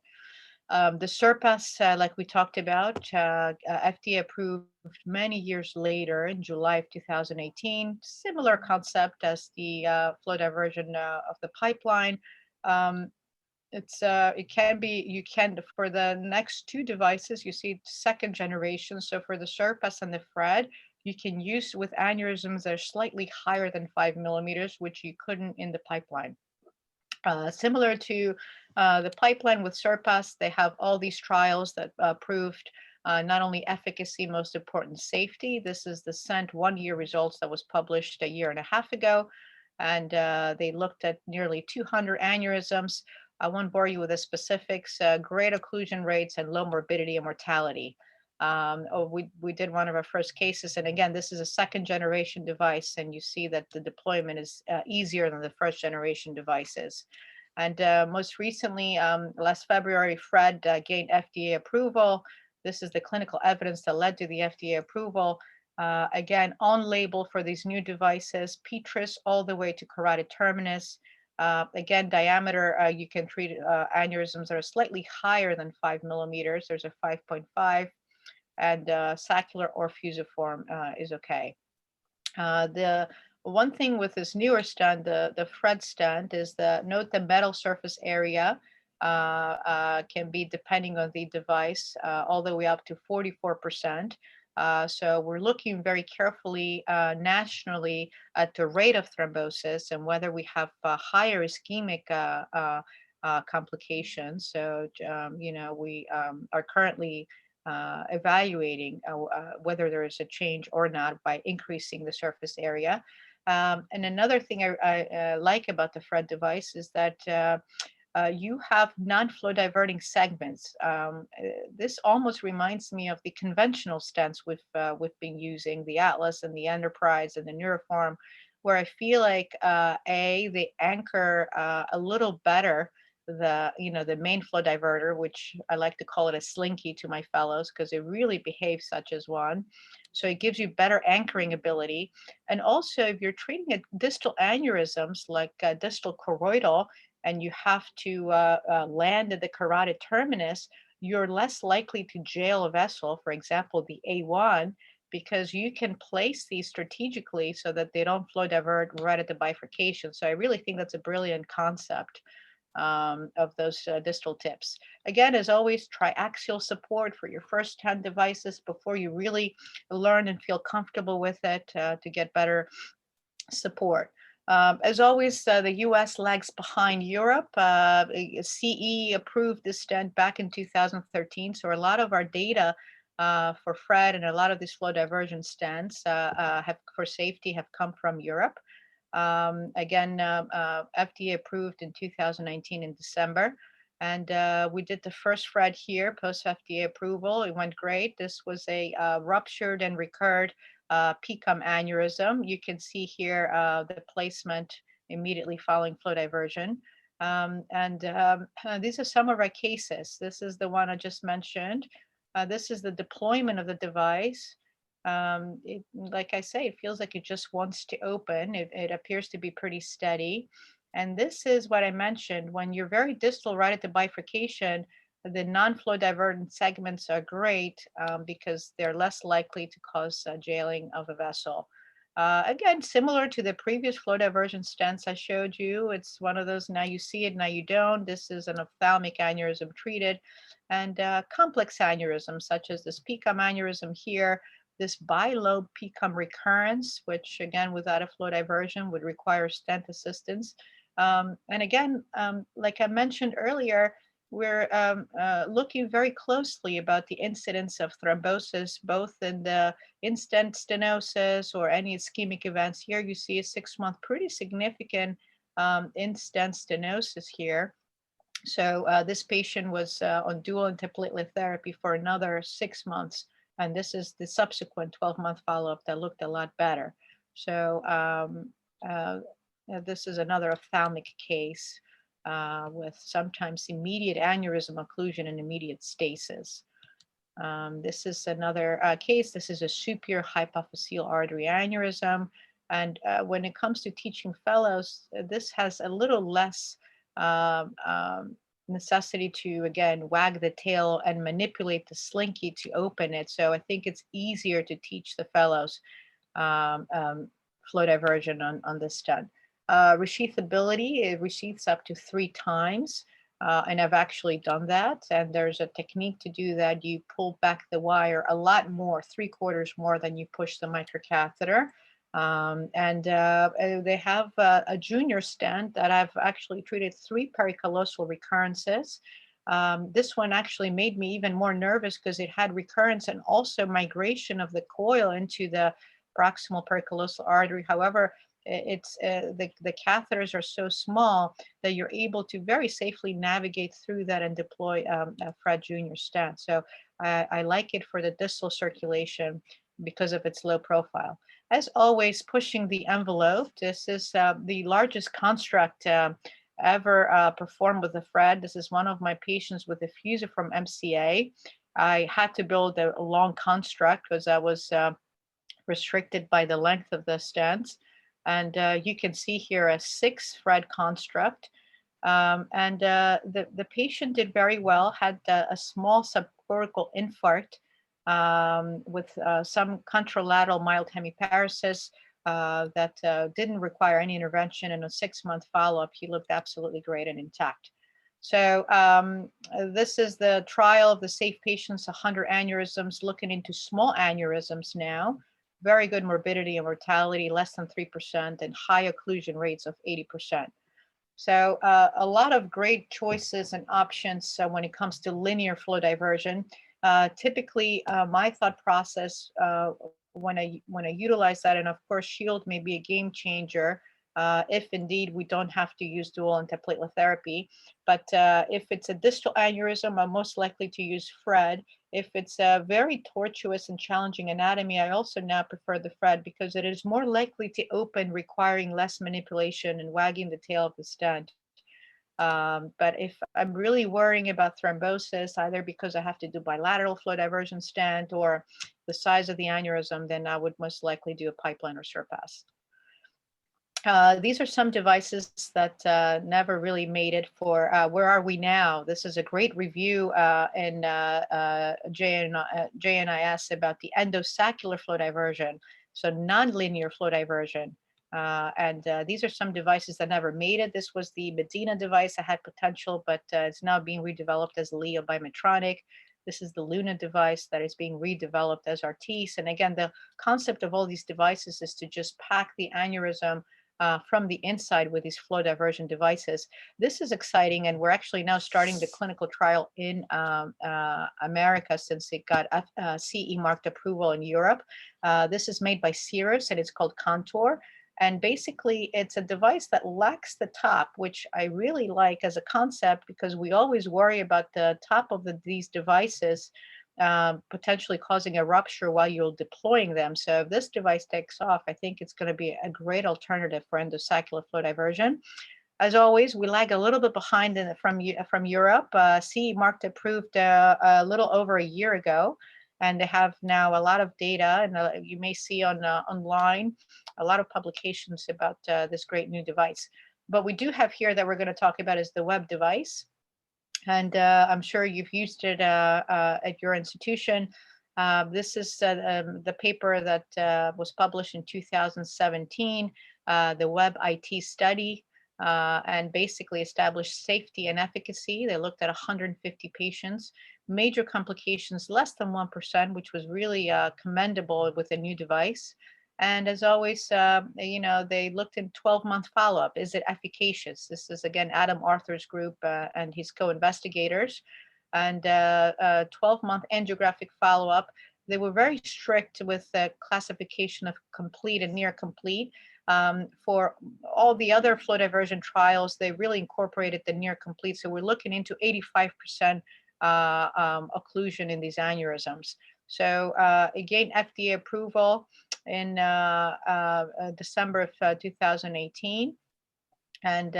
The Surpass, like we talked about, FDA approved many years later in July of 2018. Similar concept as the flow diversion of the pipeline. It can be, you can, for the next two devices, you see second generation. So for the Surpass and the Fred, you can use with aneurysms that are slightly higher than 5 millimeters, which you couldn't in the pipeline. Similar to the pipeline with Surpass, they have all these trials that proved not only efficacy, most important safety. This is the SENT 1-year results that was published a year and a half ago. And they looked at nearly 200 aneurysms. I won't bore you with the specifics, great occlusion rates and low morbidity and mortality. We did one of our first cases, and again, this is a second generation device, and you see that the deployment is easier than the first generation devices. And most recently, last February, Fred gained FDA approval. This is the clinical evidence that led to the FDA approval. Again, on label for these new devices, Petrus all the way to carotid terminus. Again, diameter, you can treat aneurysms that are slightly higher than 5 millimeters. There's a 5.5. And saccular or fusiform is okay. The one thing with this newer stent, the Fred stent, is note the metal surface area can be, depending on the device, all the way up to 44%. So we're looking very carefully nationally at the rate of thrombosis and whether we have higher ischemic complications. So, we are currently evaluating whether there is a change or not by increasing the surface area. And another thing I like about the Fred device is that you have non-flow diverting segments. This almost reminds me of the conventional stents we've been using, the Atlas and the Enterprise and the Neuroform, where I feel like they anchor a little better the main flow diverter, which I like to call it a slinky to my fellows because it really behaves such as one. So it gives you better anchoring ability. And also, if you're treating a distal aneurysms like distal choroidal, and you have to land at the carotid terminus, you're less likely to jail a vessel, for example, the A1, because you can place these strategically so that they don't flow divert right at the bifurcation. So I really think that's a brilliant concept of those distal tips. Again, as always, triaxial support for your first 10 devices before you really learn and feel comfortable with it to get better support. As always, the US lags behind Europe. CE approved this stent back in 2013. So a lot of our data for Fred and a lot of these flow diversion stents for safety have come from Europe. Again, FDA approved in 2019 in December. And we did the first Fred here post FDA approval. It went great. This was a ruptured and recurred PCOM aneurysm. You can see here the placement immediately following flow diversion. These are some of our cases. This is the one I just mentioned. This is the deployment of the device. Like I say, it feels like it just wants to open. It appears to be pretty steady. And this is what I mentioned. When you're very distal right at the bifurcation, the non-flow divergent segments are great because they're less likely to cause jailing of a vessel. Again, similar to the previous flow diversion stents I showed you, it's one of those now you see it, now you don't. This is an ophthalmic aneurysm treated, and complex aneurysms such as this PCOM aneurysm here, this bilobe PCOM recurrence, which again, without a flow diversion would require stent assistance. And again, like I mentioned earlier, we're looking very closely about the incidence of thrombosis, both in the in-stent stenosis or any ischemic events. Here you see a 6-month, pretty significant in-stent stenosis here. So this patient was on dual antiplatelet therapy for another 6 months, and this is the subsequent 12-month follow-up that looked a lot better. So this is another ophthalmic case with sometimes immediate aneurysm occlusion and immediate stasis. This is another case. This is a superior hypophyseal artery aneurysm. And when it comes to teaching fellows, this has a little less necessity to, again, wag the tail and manipulate the slinky to open it. So I think it's easier to teach the fellows flow diversion on this stent. Resheathability, it resheaths up to 3 times. And I've actually done that. And there's a technique to do that. You pull back the wire a lot more, 3/4 more than you push the microcatheter. They have a junior stent that I've actually treated 3 pericallosal recurrences. This one actually made me even more nervous because it had recurrence and also migration of the coil into the proximal pericallosal artery. However, it's the catheters are so small that you're able to very safely navigate through that and deploy a Fred Junior stent. So I like it for the distal circulation because of its low profile. As always, pushing the envelope. This is the largest construct ever performed with the Fred. This is one of my patients with a fusiform MCA. I had to build a long construct because I was restricted by the length of the stents. And you can see here a 6 Fred construct. The patient did very well, had a small subcortical infarct with some contralateral mild hemiparesis that didn't require any intervention. In a 6-month follow-up, he looked absolutely great and intact. So this is the trial of the safe patients, 100 aneurysms, looking into small aneurysms now. Very good morbidity and mortality, less than 3%, and high occlusion rates of 80%. So a lot of great choices and options when it comes to linear flow diversion. Typically, my thought process when I utilize that, and of course, Shield may be a game changer if indeed we don't have to use dual antiplatelet therapy. But if it's a distal aneurysm, I'm most likely to use Fred. If it's a very tortuous and challenging anatomy, I also now prefer the Fred because it is more likely to open, requiring less manipulation and wagging the tail of the stent. But if I'm really worrying about thrombosis, either because I have to do bilateral flow diversion stent or the size of the aneurysm, then I would most likely do a pipeline or surpass. These are some devices that never really made it for where are we now? This is a great review in JNIS about the endosaccular flow diversion, so nonlinear flow diversion. These are some devices that never made it. This was the Medina device that had potential, but it's now being redeveloped as Leo by Medtronic. This is the Luna device that is being redeveloped as Artis. And again, the concept of all these devices is to just pack the aneurysm from the inside with these flow diversion devices. This is exciting, and we're actually now starting the clinical trial in America since it got CE marked approval in Europe. This is made by Cirrus, and it's called Contour. And basically, it's a device that lacks the top, which I really like as a concept because we always worry about the top of these devices potentially causing a rupture while you're deploying them. So if this device takes off, I think it's going to be a great alternative for endosaccular flow diversion. As always, we lag a little bit behind from Europe. CE marked approved a little over a year ago, and they have now a lot of data, and you may see on online a lot of publications about this great new device. But we do have here that we're going to talk about is the web device. And I'm sure you've used it at your institution. This is the paper that was published in 2017, the Web IT study, and basically established safety and efficacy. They looked at 150 patients, major complications less than 1%, which was really commendable with a new device. And as always, they looked in 12-month follow-up. Is it efficacious? This is, again, Adam Arthur's group and his co-investigators. And 12-month angiographic follow-up. They were very strict with the classification of complete and near complete. For all the other flow diversion trials, they really incorporated the near complete. So we're looking into 85% occlusion in these aneurysms. So again, FDA approval in December of 2018. And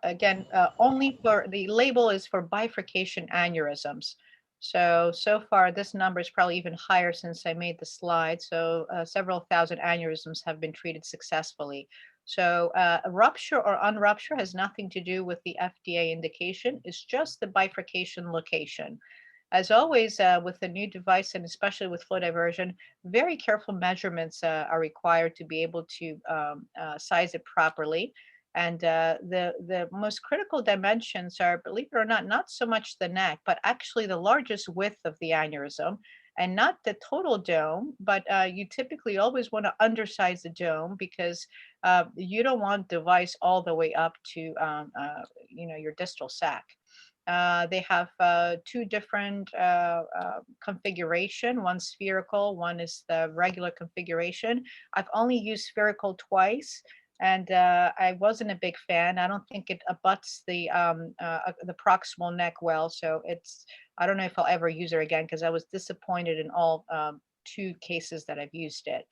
again, only for the label is for bifurcation aneurysms. So far, this number is probably even higher since I made the slide. So several thousand aneurysms have been treated successfully. So rupture or unrupture has nothing to do with the FDA indication. It's just the bifurcation location. As always, with the new device and especially with flow diversion, very careful measurements are required to be able to size it properly. And the most critical dimensions are, believe it or not so much the neck, but actually the largest width of the aneurysm, and not the total dome, but you typically always want to undersize the dome because you don't want device all the way up to your distal sac. They have two different configuration, one spherical, one is the regular configuration. I've only used spherical twice, and I wasn't a big fan. I don't think it abuts the proximal neck well, so I don't know if I'll ever use it again because I was disappointed in all two cases that I've used it.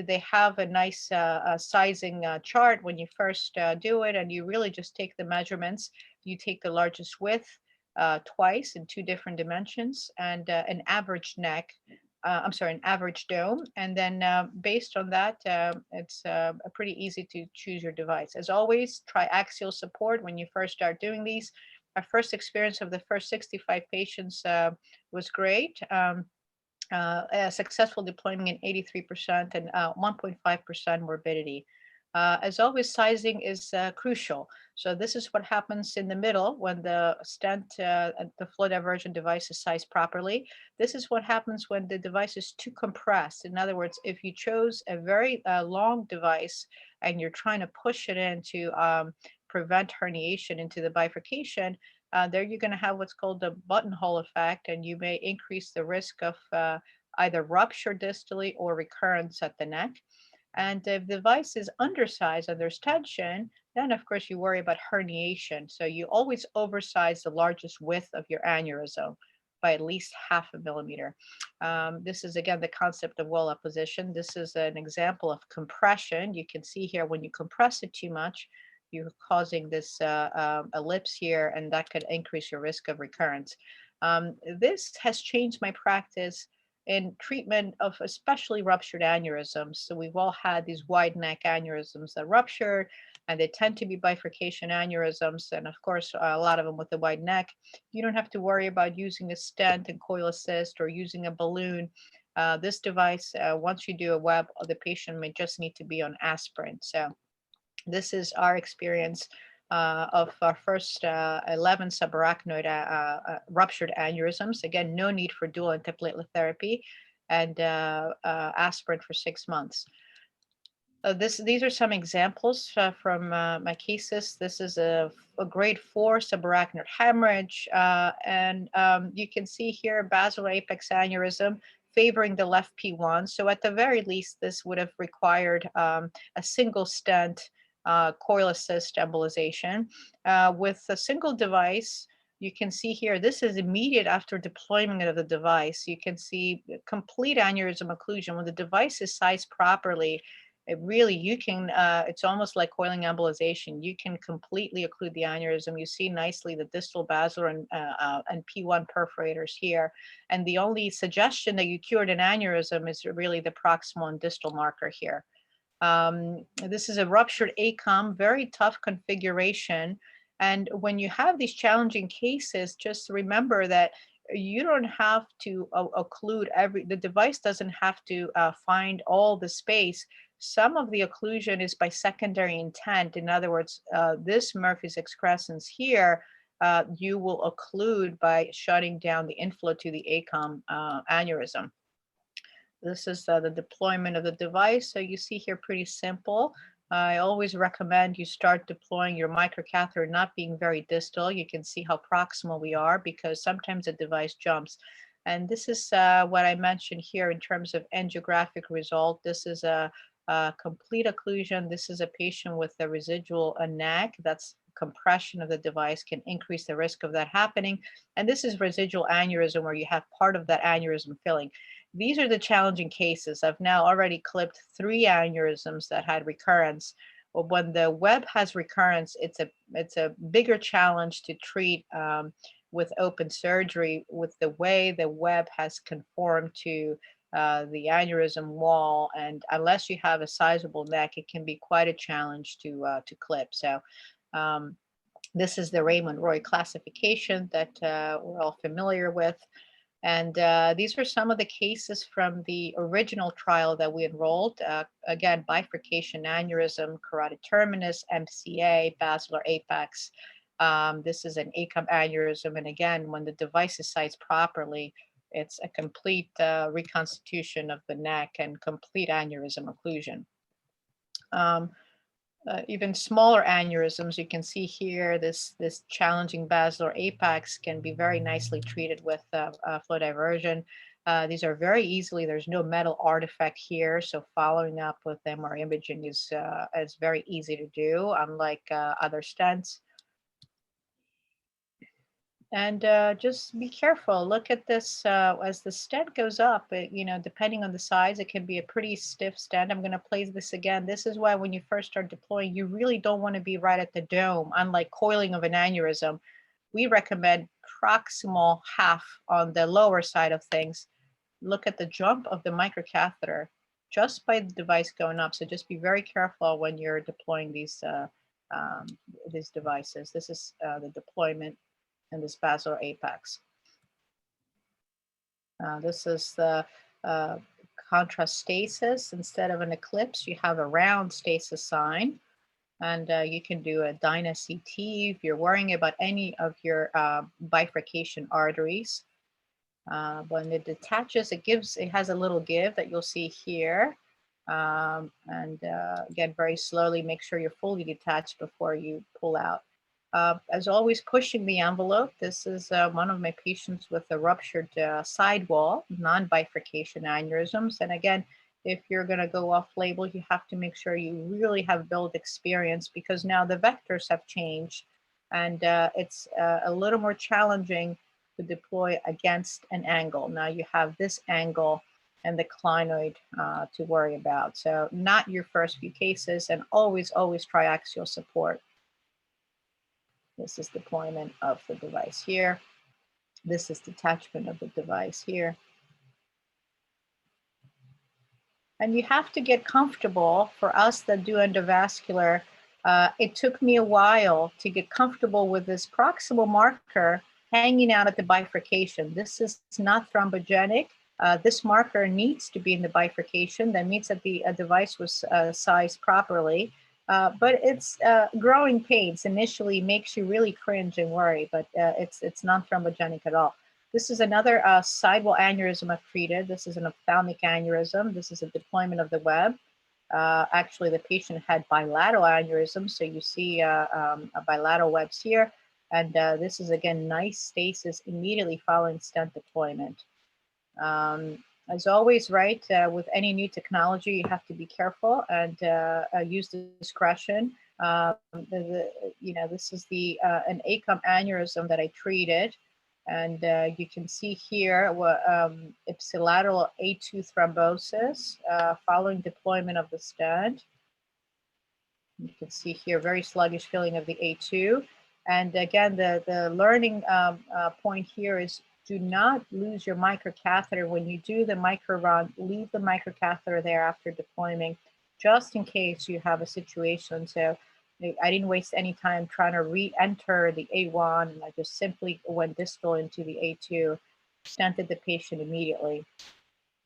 They have a nice sizing chart when you first do it, and you really just take the measurements. You take the largest width twice in two different dimensions and an average neck. An average dome. And then based on that, it's pretty easy to choose your device. As always, triaxial support when you first start doing these. Our first experience of the first 65 patients was great. A successful deployment in 83% and 1.5% morbidity. As always, sizing is crucial. So this is what happens in the middle when the stent, the flow diversion device is sized properly. This is what happens when the device is too compressed. In other words, if you chose a very long device and you're trying to push it in to prevent herniation into the bifurcation, there you're going to have what's called the buttonhole effect, and you may increase the risk of either rupture distally or recurrence at the neck. And if the device is undersized and there's tension, then of course you worry about herniation. So you always oversize the largest width of your aneurysm by at least 0.5 millimeter. This is again the concept of wall apposition. This is an example of compression. You can see here when you compress it too much, you're causing this ellipse here, and that could increase your risk of recurrence. This has changed my practice in treatment of especially ruptured aneurysms. So we've all had these wide neck aneurysms that ruptured, and they tend to be bifurcation aneurysms. And of course, a lot of them with the wide neck. You don't have to worry about using a stent and coil assist or using a balloon. This device, once you do a web, the patient may just need to be on aspirin. So this is our experience of our first 11 subarachnoid ruptured aneurysms. Again, no need for dual antiplatelet therapy, and aspirin for 6 months. These are some examples from my cases. This is a grade 4 subarachnoid hemorrhage, and you can see here basilar apex aneurysm favoring the left P1. So at the very least, this would have required a single stent coil assist embolization. With a single device, you can see here, this is immediate after deployment of the device. You can see complete aneurysm occlusion. When the device is sized properly, it's almost like coiling embolization. You can completely occlude the aneurysm. You see nicely the distal basilar and P1 perforators here. And the only suggestion that you cured an aneurysm is really the proximal and distal marker here. This is a ruptured ACOM, very tough configuration. And when you have these challenging cases, just remember that you don't have to occlude the device doesn't have to find all the space. Some of the occlusion is by secondary intent. In other words, this Murphy's excrescence here, you will occlude by shutting down the inflow to the ACOM aneurysm. This is the deployment of the device. So you see here, pretty simple. I always recommend you start deploying your microcatheter not being very distal. You can see how proximal we are because sometimes the device jumps. And this is what I mentioned here in terms of angiographic result. This is a complete occlusion. This is a patient with a residual neck. That's compression of the device can increase the risk of that happening. And this is residual aneurysm where you have part of that aneurysm filling. These are the challenging cases. I've now already clipped 3 aneurysms that had recurrence. Well, when the web has recurrence, it's a bigger challenge to treat with open surgery with the way the web has conformed to the aneurysm wall. And unless you have a sizable neck, it can be quite a challenge to clip. So this is the Raymond Roy classification that we're all familiar with. And these are some of the cases from the original trial that we enrolled. Again, bifurcation aneurysm, carotid terminus, MCA, basilar apex. This is an ACOM aneurysm. And again, when the device is sized properly, it's a complete reconstitution of the neck and complete aneurysm occlusion. Even smaller aneurysms, you can see here, this challenging basilar apex can be very nicely treated with flow diversion. These are very easily, there's no metal artifact here, so following up with MR imaging is very easy to do, unlike other stents. And just be careful. Look at this as the stent goes up, depending on the size, it can be a pretty stiff stent. I'm going to place this again. This is why when you first start deploying, you really don't want to be right at the dome, unlike coiling of an aneurysm. We recommend proximal half on the lower side of things. Look at the jump of the microcatheter just by the device going up. So just be very careful when you're deploying these devices. This is the deployment and this basilar apex. This is the contrast stasis. Instead of an eclipse, you have a round stasis sign. And you can do a Dyna CT if you're worrying about any of your bifurcation arteries. When it detaches, it has a little give that you'll see here. Again, very slowly, make sure you're fully detached before you pull out. As always, pushing the envelope. This is one of my patients with a ruptured sidewall, non-bifurcation aneurysms. And again, if you're going to go off label, you have to make sure you really have built experience because now the vectors have changed and it's a little more challenging to deploy against an angle. Now you have this angle and the clinoid to worry about. So not your first few cases, and always, always triaxial support. This is deployment of the device here. This is detachment of the device here. And you have to get comfortable. For us that do endovascular, it took me a while to get comfortable with this proximal marker hanging out at the bifurcation. This is not thrombogenic. This marker needs to be in the bifurcation. That means that the device was sized properly. But it's growing pains. Initially makes you really cringe and worry, but it's non-thrombogenic at all. This is another sidewall aneurysm I've treated. This is an ophthalmic aneurysm. This is a deployment of the web. Actually, the patient had bilateral aneurysm, so you see a bilateral webs here. And this is, again, nice stasis immediately following stent deployment. As always, right, with any new technology, you have to be careful and use discretion. This is an ACOM aneurysm that I treated. And you can see here ipsilateral A2 thrombosis following deployment of the stent. You can see here very sluggish filling of the A2. And again, the learning point here is do not lose your microcatheter. When you do the micro run, leave the microcatheter there after deployment. just in case you have a situation. So I didn't waste any time trying to re-enter the A1, and I just simply went distal into the A2, stented the patient immediately,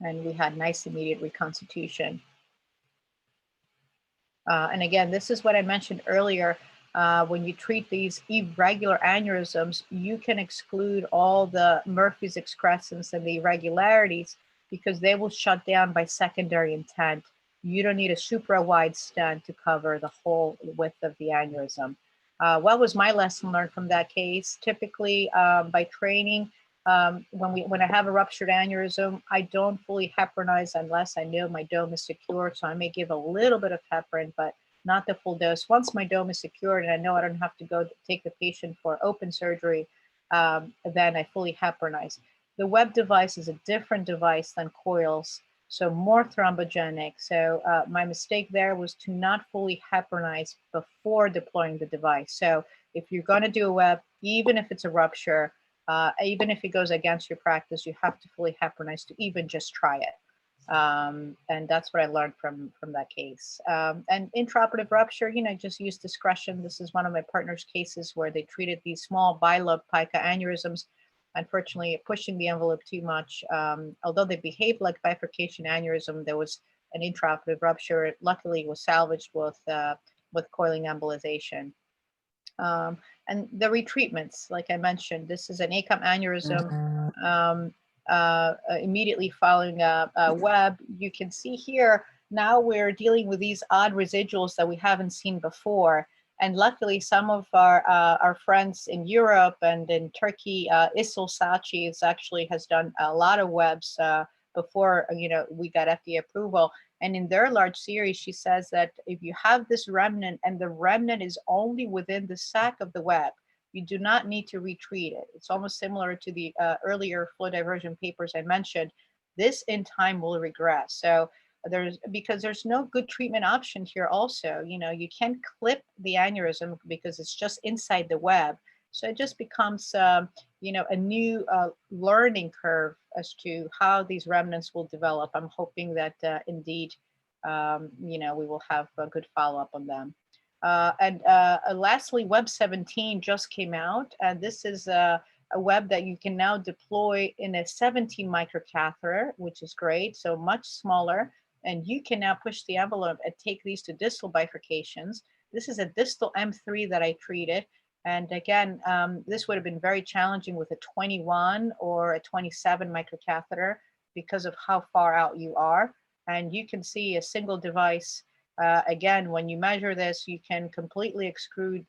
and we had nice immediate reconstitution. And again, this is what I mentioned earlier. When you treat these irregular aneurysms, you can exclude all the Murphy's excrescence and the irregularities because they will shut down by secondary intent. You don't need a supra wide stent to cover the whole width of the aneurysm. What was my lesson learned from that case? Typically, by training, when I have a ruptured aneurysm, I don't fully heparinize unless I know my dome is secure. So I may give a little bit of heparin, but not the full dose. Once my dome is secured and I know I don't have to go take the patient for open surgery, then I fully heparinize. The web device is a different device than coils, so more thrombogenic. So my mistake there was to not fully heparinize before deploying the device. So if you're going to do a web, even if it's a rupture, even if it goes against your practice, you have to fully heparinize to even just try it. And that's what I learned from that case. And intraoperative rupture, just use discretion. This is one of my partner's cases where they treated these small bilobe pica aneurysms, unfortunately pushing the envelope too much. Although they behaved like bifurcation aneurysm, there was an intraoperative rupture. Luckily, it was salvaged with coiling embolization. And the retreatments, like I mentioned, this is an ACOM aneurysm. Immediately following a web, you can see here, now we're dealing with these odd residuals that we haven't seen before. And luckily, some of our friends in Europe and in Turkey, Isıl Saçi actually has done a lot of webs before we got FDA approval. And in their large series, she says that if you have this remnant and the remnant is only within the sac of the web, you do not need to retreat it. It's almost similar to the earlier flow diversion papers I mentioned. This in time will regress. So because there's no good treatment option here also. You can't clip the aneurysm because it's just inside the web. So it just becomes a new learning curve as to how these remnants will develop. I'm hoping that indeed, we will have a good follow-up on them. And lastly, Web 17 just came out, and this is a web that you can now deploy in a 17 microcatheter, which is great, so much smaller, and you can now push the envelope and take these to distal bifurcations. This is a distal M3 that I treated, and again, this would have been very challenging with a 21 or a 27 microcatheter because of how far out you are, and you can see a single device. Again, when you measure this, you can completely exclude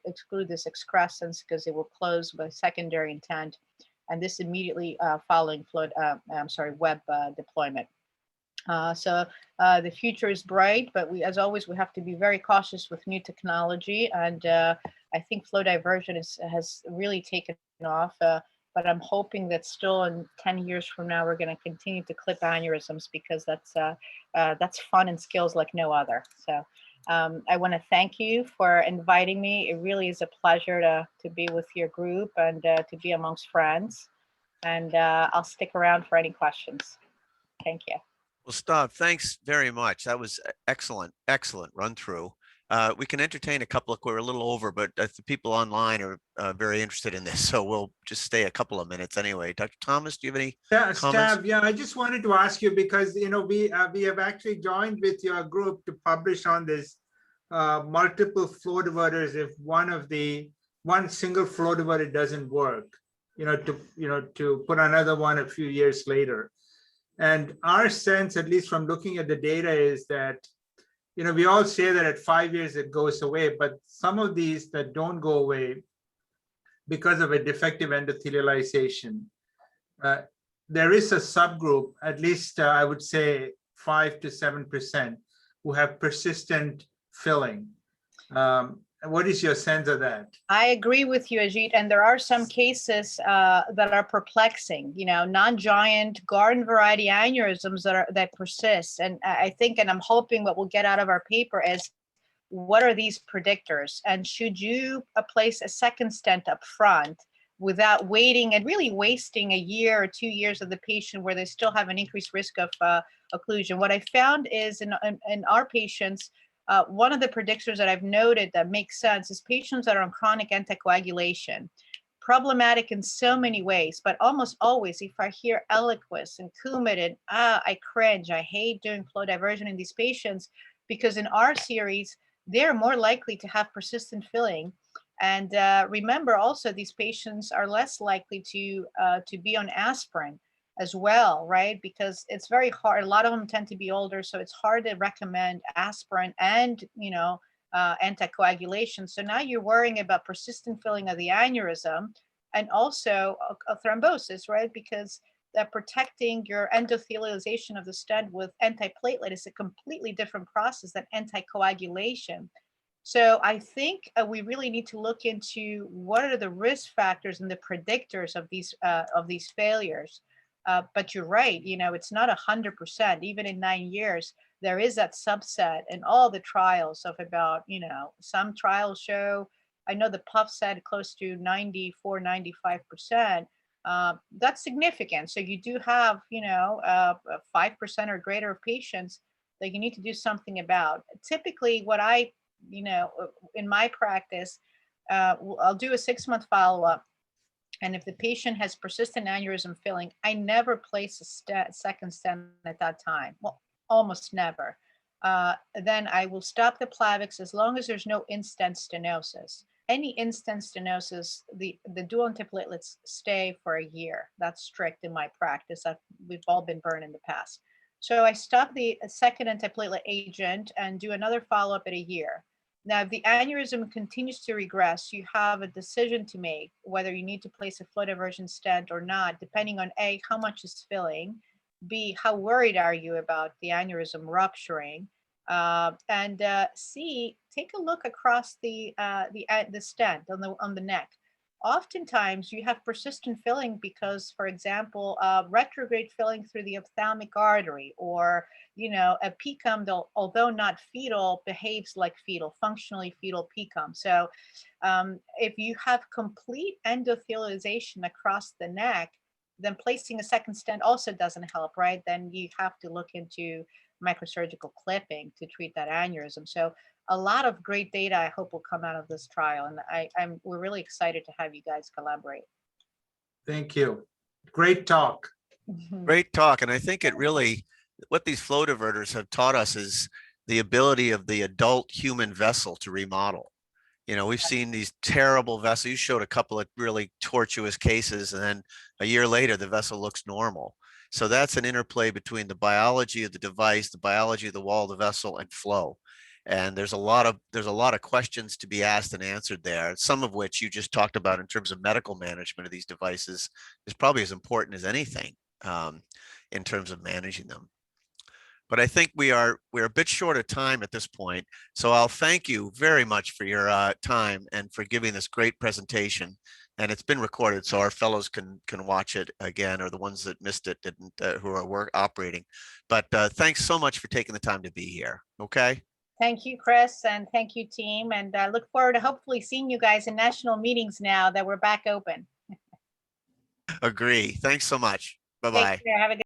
this excrescence because it will close by secondary intent, and this immediately following web deployment. So the future is bright, but as always, we have to be very cautious with new technology, and I think flow diversion has really taken off. But I'm hoping that still in 10 years from now, we're going to continue to clip aneurysms because that's fun and skills like no other. So I want to thank you for inviting me. It really is a pleasure to be with your group and to be amongst friends. And I'll stick around for any questions. Thank you. Well, Stav, thanks very much. That was excellent run through. We can entertain a couple we're a little over, but the people online are very interested in this, so we'll just stay a couple of minutes anyway. Dr. Thomas, do you have any comments? Stav, I just wanted to ask you because, we have actually joined with your group to publish on this multiple flow diverters if one single flow diverter doesn't work, to put another one a few years later. And our sense, at least from looking at the data, is that, we all say that at 5 years it goes away, but some of these that don't go away because of a defective endothelialization, there is a subgroup, at least I would say 5 to 7%, who have persistent filling. What is your sense of that? I agree with you, Ajit. And there are some cases that are perplexing, non-giant garden variety aneurysms that persist. And I think, and I'm hoping what we'll get out of our paper is, what are these predictors? And should you place a second stent up front without waiting and really wasting a year or 2 years of the patient where they still have an increased risk of occlusion. What I found is in our patients, one of the predictors that I've noted that makes sense is patients that are on chronic anticoagulation. Problematic in so many ways, but almost always, if I hear Eliquis and Coumadin, I cringe. I hate doing flow diversion in these patients because in our series, they're more likely to have persistent filling. And remember also, these patients are less likely to be on aspirin as well, right? Because it's very hard. A lot of them tend to be older, so it's hard to recommend aspirin and, anticoagulation. So now you're worrying about persistent filling of the aneurysm and also a thrombosis, right? Because protecting your endothelialization of the stent with antiplatelet is a completely different process than anticoagulation. So I think we really need to look into what are the risk factors and the predictors of these failures. But you're right, it's not 100%. Even in 9 years, there is that subset in all the trials of about, some trials show, I know the PUF said close to 94, 95%. That's significant. So you do have, 5% or greater of patients that you need to do something about. Typically, what I, in my practice, I'll do a 6-month follow-up. And if the patient has persistent aneurysm filling, I never place a second stent at that time. Well, almost never. Then I will stop the Plavix as long as there's no in-stent stenosis. Any in-stent stenosis, the dual antiplatelets stay for a year. That's strict in my practice. We've all been burned in the past. So I stop the second antiplatelet agent and do another follow-up at a year. Now, if the aneurysm continues to regress, you have a decision to make whether you need to place a flow diversion stent or not, depending on A, how much is filling, B, how worried are you about the aneurysm rupturing, and C, take a look across the stent on the neck. Oftentimes, you have persistent filling because, for example, retrograde filling through the ophthalmic artery, or a PCUM, although not fetal, behaves like fetal, functionally fetal PCUM. So if you have complete endothelialization across the neck, then placing a second stent also doesn't help, right? Then you have to look into microsurgical clipping to treat that aneurysm. So a lot of great data I hope will come out of this trial. And we're really excited to have you guys collaborate. Thank you. Great talk. Great talk. And I think it really, what these flow diverters have taught us is the ability of the adult human vessel to remodel. We've seen these terrible vessels. You showed a couple of really tortuous cases, and then a year later, the vessel looks normal. So that's an interplay between the biology of the device, the biology of the wall of the vessel, and flow. And there's a lot of questions to be asked and answered there, some of which you just talked about in terms of medical management of these devices is probably as important as anything in terms of managing them. But I think we're a bit short of time at this point. So I'll thank you very much for your time and for giving this great presentation. And it's been recorded, so our fellows can watch it again, or the ones that missed it didn't, who are operating. But thanks so much for taking the time to be here. Okay. Thank you, Chris, and thank you, team. And I look forward to hopefully seeing you guys in national meetings now that we're back open. Agree. Thanks so much. Bye-bye. Take care. Have a good